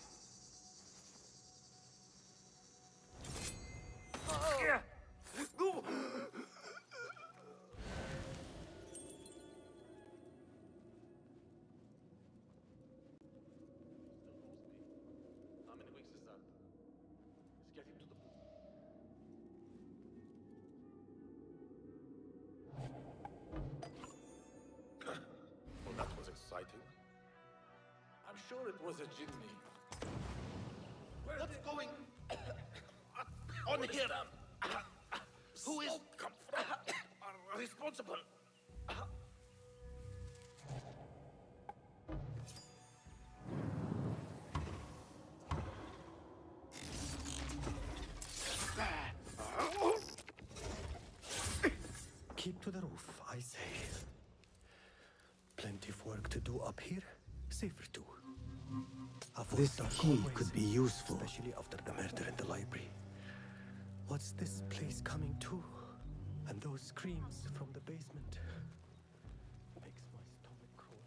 [SPEAKER 1] How many weeks is that? It's getting to the point.
[SPEAKER 5] Well, that was exciting.
[SPEAKER 1] I'm sure it was a jinni.
[SPEAKER 5] What's going on here? Who is responsible?
[SPEAKER 19] Keep to the roof, I say. Plenty of work to do up here, safer too.
[SPEAKER 3] This key could be useful.
[SPEAKER 19] Especially after the murder in the library. What's this place coming to? And those screams from the basement. Makes my stomach crawl.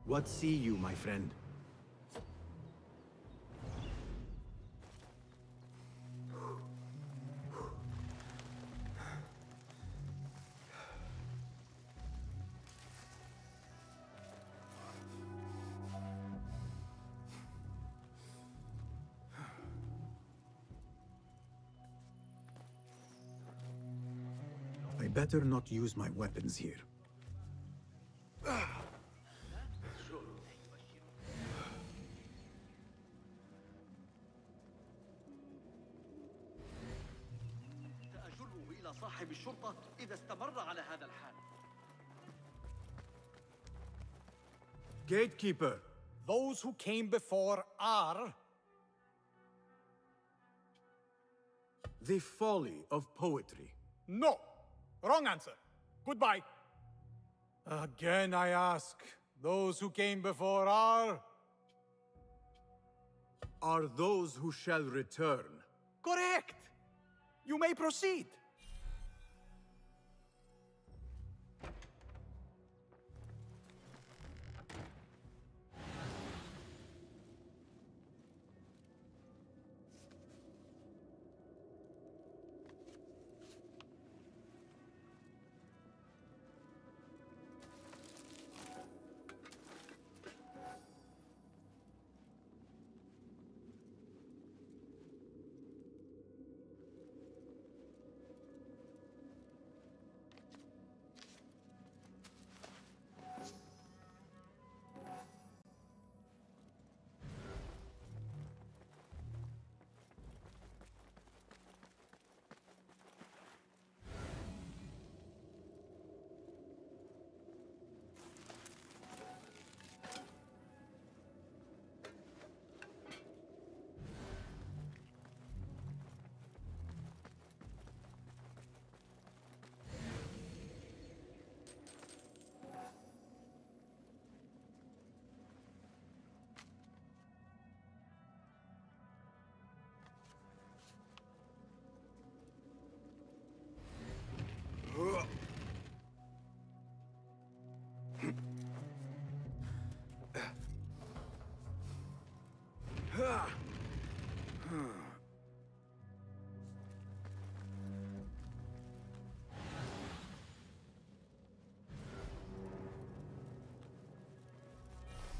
[SPEAKER 3] What see you, my friend? I better not use my weapons here.
[SPEAKER 10] سأجره إلى صاحب الشرطة إذا استمر على هذا الحال.
[SPEAKER 15] Gatekeeper, those who came before are...
[SPEAKER 3] The folly of poetry.
[SPEAKER 15] No! Wrong answer. Goodbye. Again I ask, those who came before are...
[SPEAKER 3] Are those who shall return.
[SPEAKER 15] Correct! You may proceed.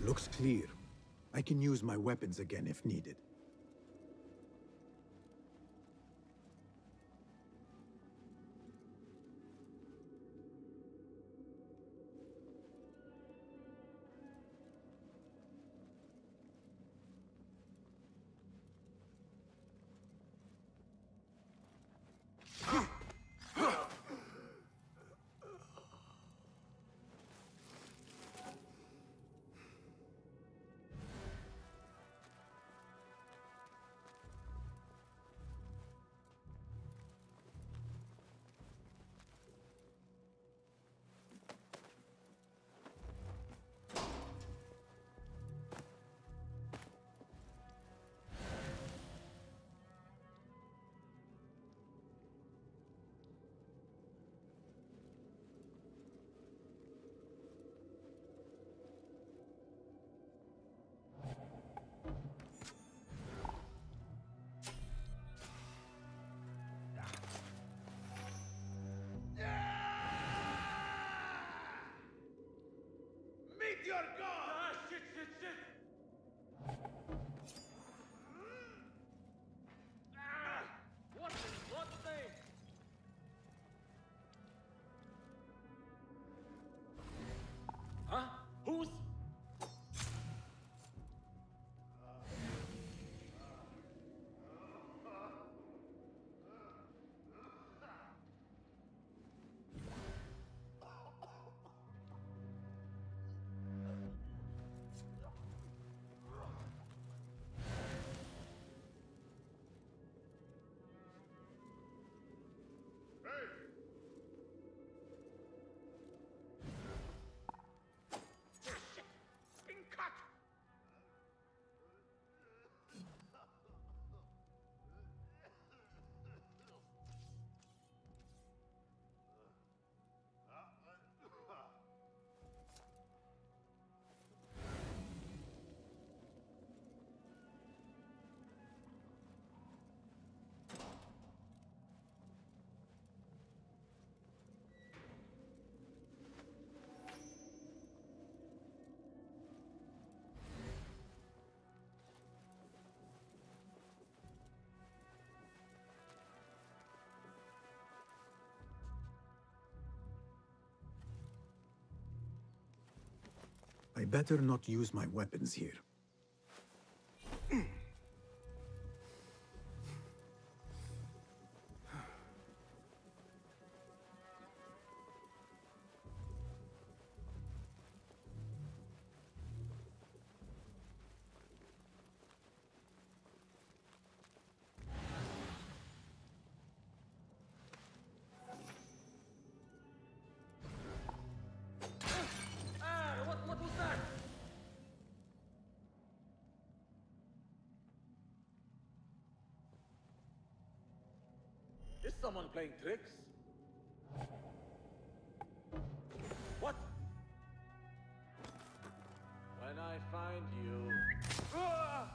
[SPEAKER 3] Looks clear. I can use my weapons again if needed. I better not use my weapons here.
[SPEAKER 6] What was that? Is someone playing tricks? What? When I find you... Ah!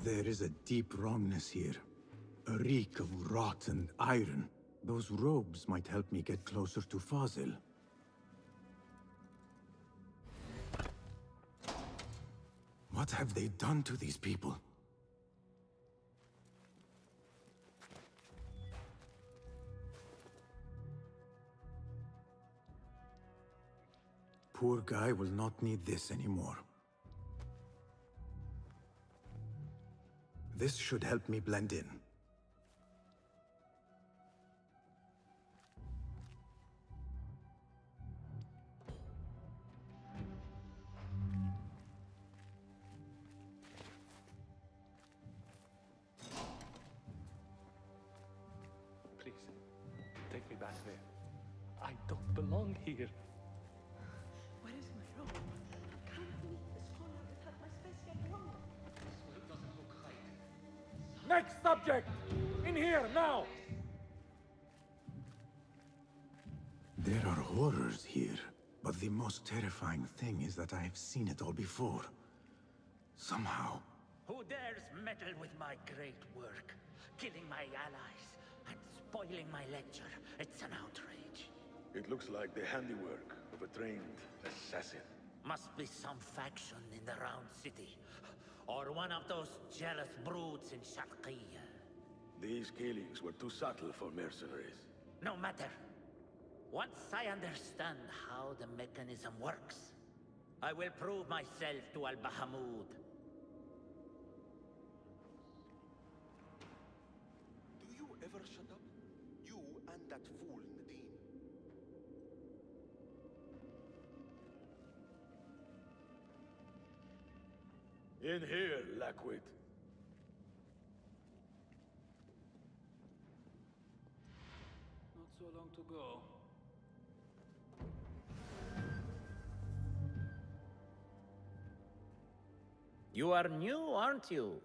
[SPEAKER 3] There is a deep wrongness here. A reek of rot and iron. Those robes might help me get closer to Fazil. What have they done to these people? Poor guy will not need this anymore. This should help me blend in.
[SPEAKER 19] Please, take me back there. I don't belong here.
[SPEAKER 17] Where is my robe? Can't meet the scholar without my special robe.
[SPEAKER 6] It doesn't look right. Next subject! In here, now!
[SPEAKER 3] There are horrors here, but the most terrifying thing is that I have seen it all before. Somehow.
[SPEAKER 18] Who dares meddle with my great work? Killing my allies and spoiling my lecture. It's an outrage.
[SPEAKER 5] It looks like the handiwork of a trained assassin.
[SPEAKER 18] Must be some faction in the Round City. Or one of those jealous broods in Sharqiyya.
[SPEAKER 5] These killings were too subtle for mercenaries.
[SPEAKER 18] No matter. Once I understand how the mechanism works, I will prove myself to Al-Bahamud.
[SPEAKER 7] Do you ever shut up? You and that fool Nadine.
[SPEAKER 5] In here, Lackwit.
[SPEAKER 6] Not so long to go.
[SPEAKER 18] You are new, aren't you?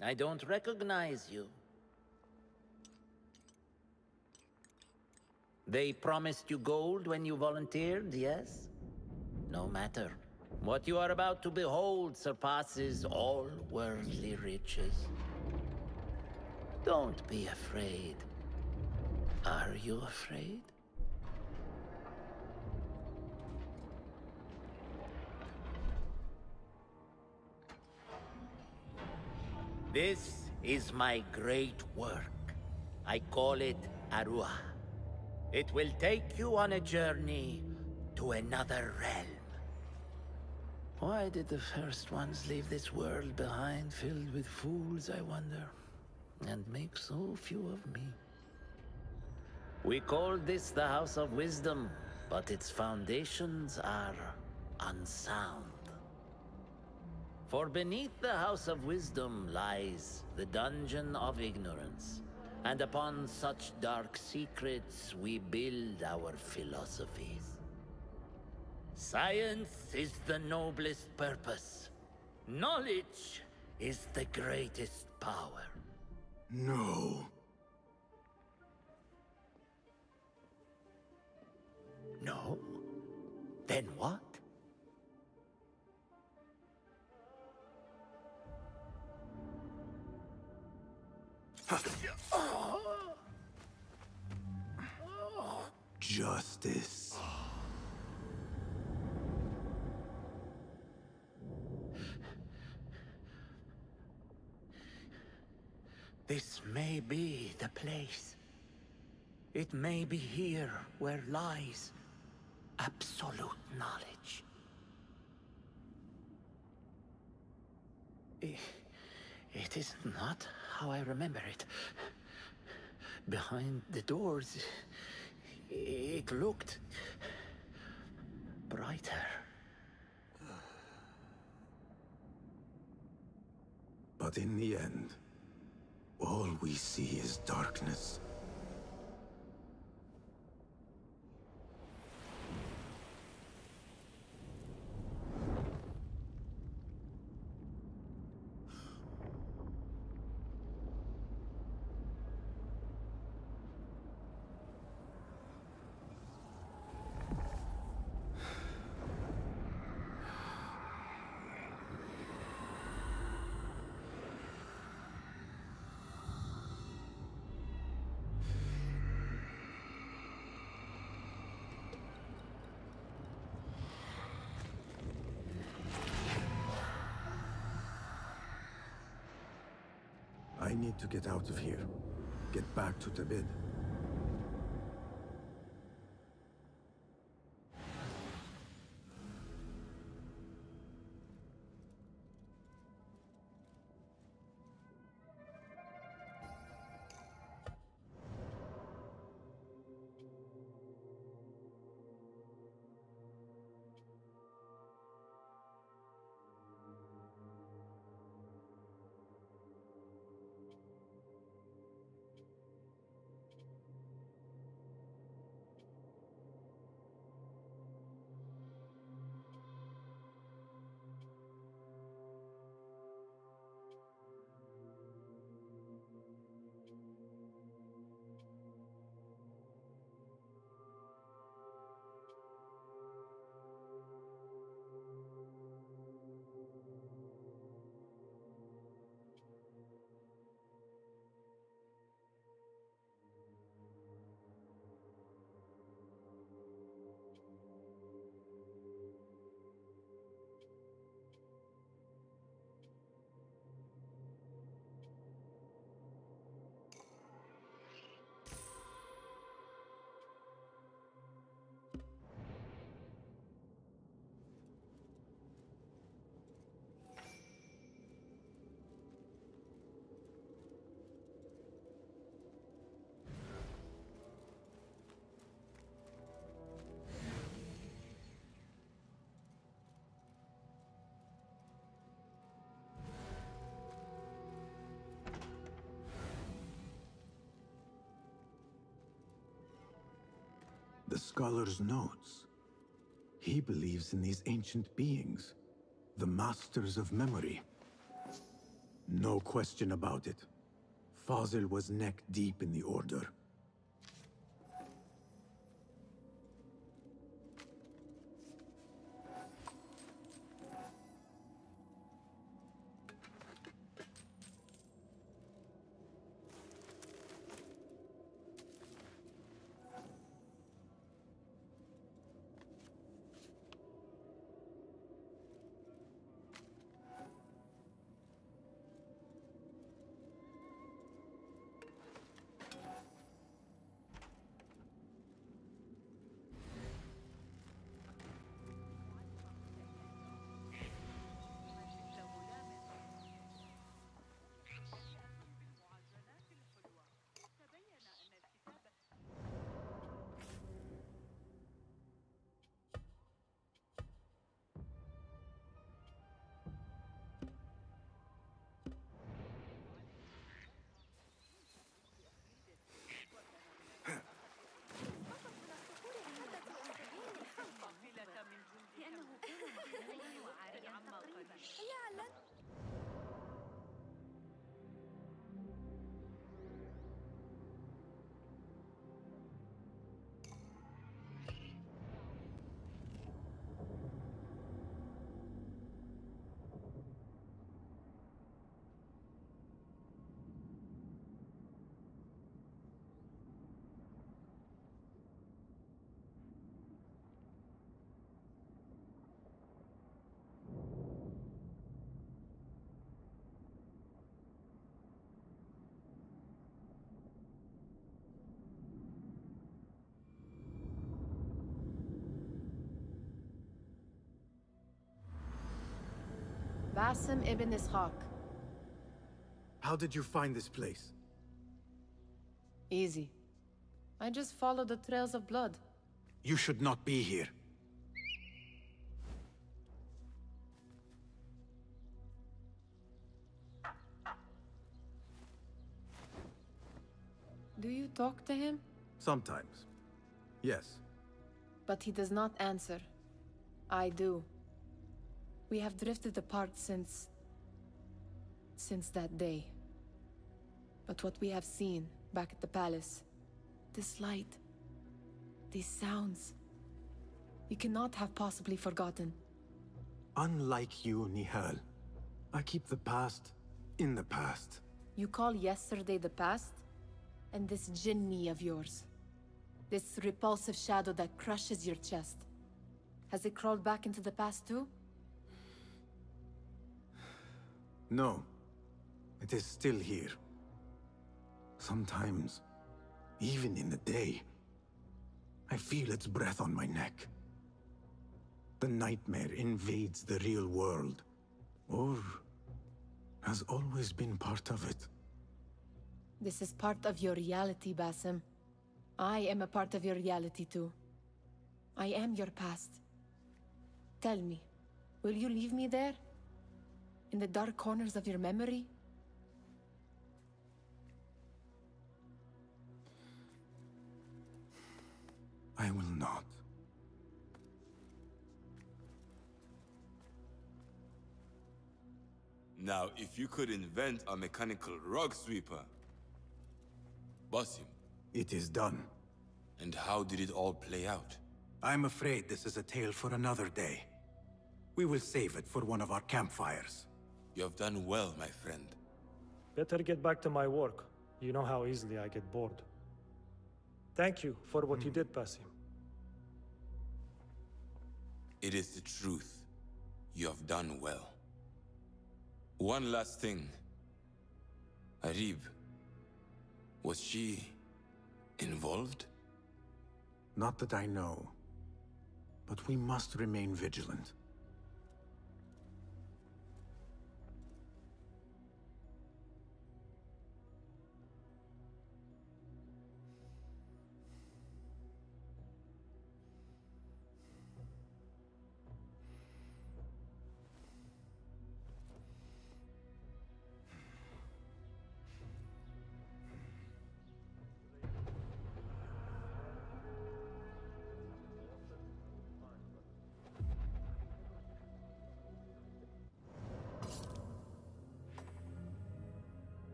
[SPEAKER 18] I don't recognize you. They promised you gold when you volunteered, yes? No matter. What you are about to behold surpasses all worldly riches. Don't be afraid. Are you afraid? This is my great work. I call it Arua. It will take you on a journey to another realm. Why did the first ones leave this world behind, filled with fools, I wonder? And make so few of me? We called this the House of Wisdom, but its foundations are unsound. For beneath the House of Wisdom lies the Dungeon of Ignorance, and upon such dark secrets we build our philosophies. Science is the noblest purpose. Knowledge is the greatest power.
[SPEAKER 3] No.
[SPEAKER 18] No? Then what?
[SPEAKER 3] Justice.
[SPEAKER 18] This may be the place. It may be here where lies absolute knowledge. It is not how I remember it. Behind the doors, it looked brighter.
[SPEAKER 3] But in the end, all we see is darkness. I need to get out of here. Get back to Tibet. The scholar's notes. He believes in these ancient beings, the masters of memory. No question about it. Fazil was neck deep in the Order.
[SPEAKER 12] Basim ibn Ishaq.
[SPEAKER 3] How did you find this place?
[SPEAKER 12] Easy. I just follow the trails of blood.
[SPEAKER 3] You should not be here.
[SPEAKER 12] Do you talk to him?
[SPEAKER 3] Sometimes. Yes.
[SPEAKER 12] But he does not answer. I do. We have drifted apart since that day. But what we have seen back at the palace, this light, these sounds, we cannot have possibly forgotten.
[SPEAKER 3] Unlike you, Nihal, I keep the past in the past.
[SPEAKER 12] You call yesterday the past? And this jinni of yours, this repulsive shadow that crushes your chest, has it crawled back into the past too?
[SPEAKER 3] No. It is still here. Sometimes, even in the day, I feel its breath on my neck. The nightmare invades the real world, or has always been part of it.
[SPEAKER 12] This is part of your reality, Basim. I am a part of your reality too. I am your past. Tell me, will you leave me there? In the dark corners of your memory?
[SPEAKER 3] I will not.
[SPEAKER 20] Now, if you could invent a mechanical rug sweeper, Basim.
[SPEAKER 3] It is done.
[SPEAKER 20] And how did it all play out?
[SPEAKER 3] I'm afraid this is a tale for another day. We will save it for one of our campfires.
[SPEAKER 20] You have done well, my friend.
[SPEAKER 4] Better get back to my work. You know how easily I get bored. Thank you for what you did, Basim.
[SPEAKER 20] It is the truth. You have done well. One last thing. Arib. Was she involved?
[SPEAKER 3] Not that I know. But we must remain vigilant.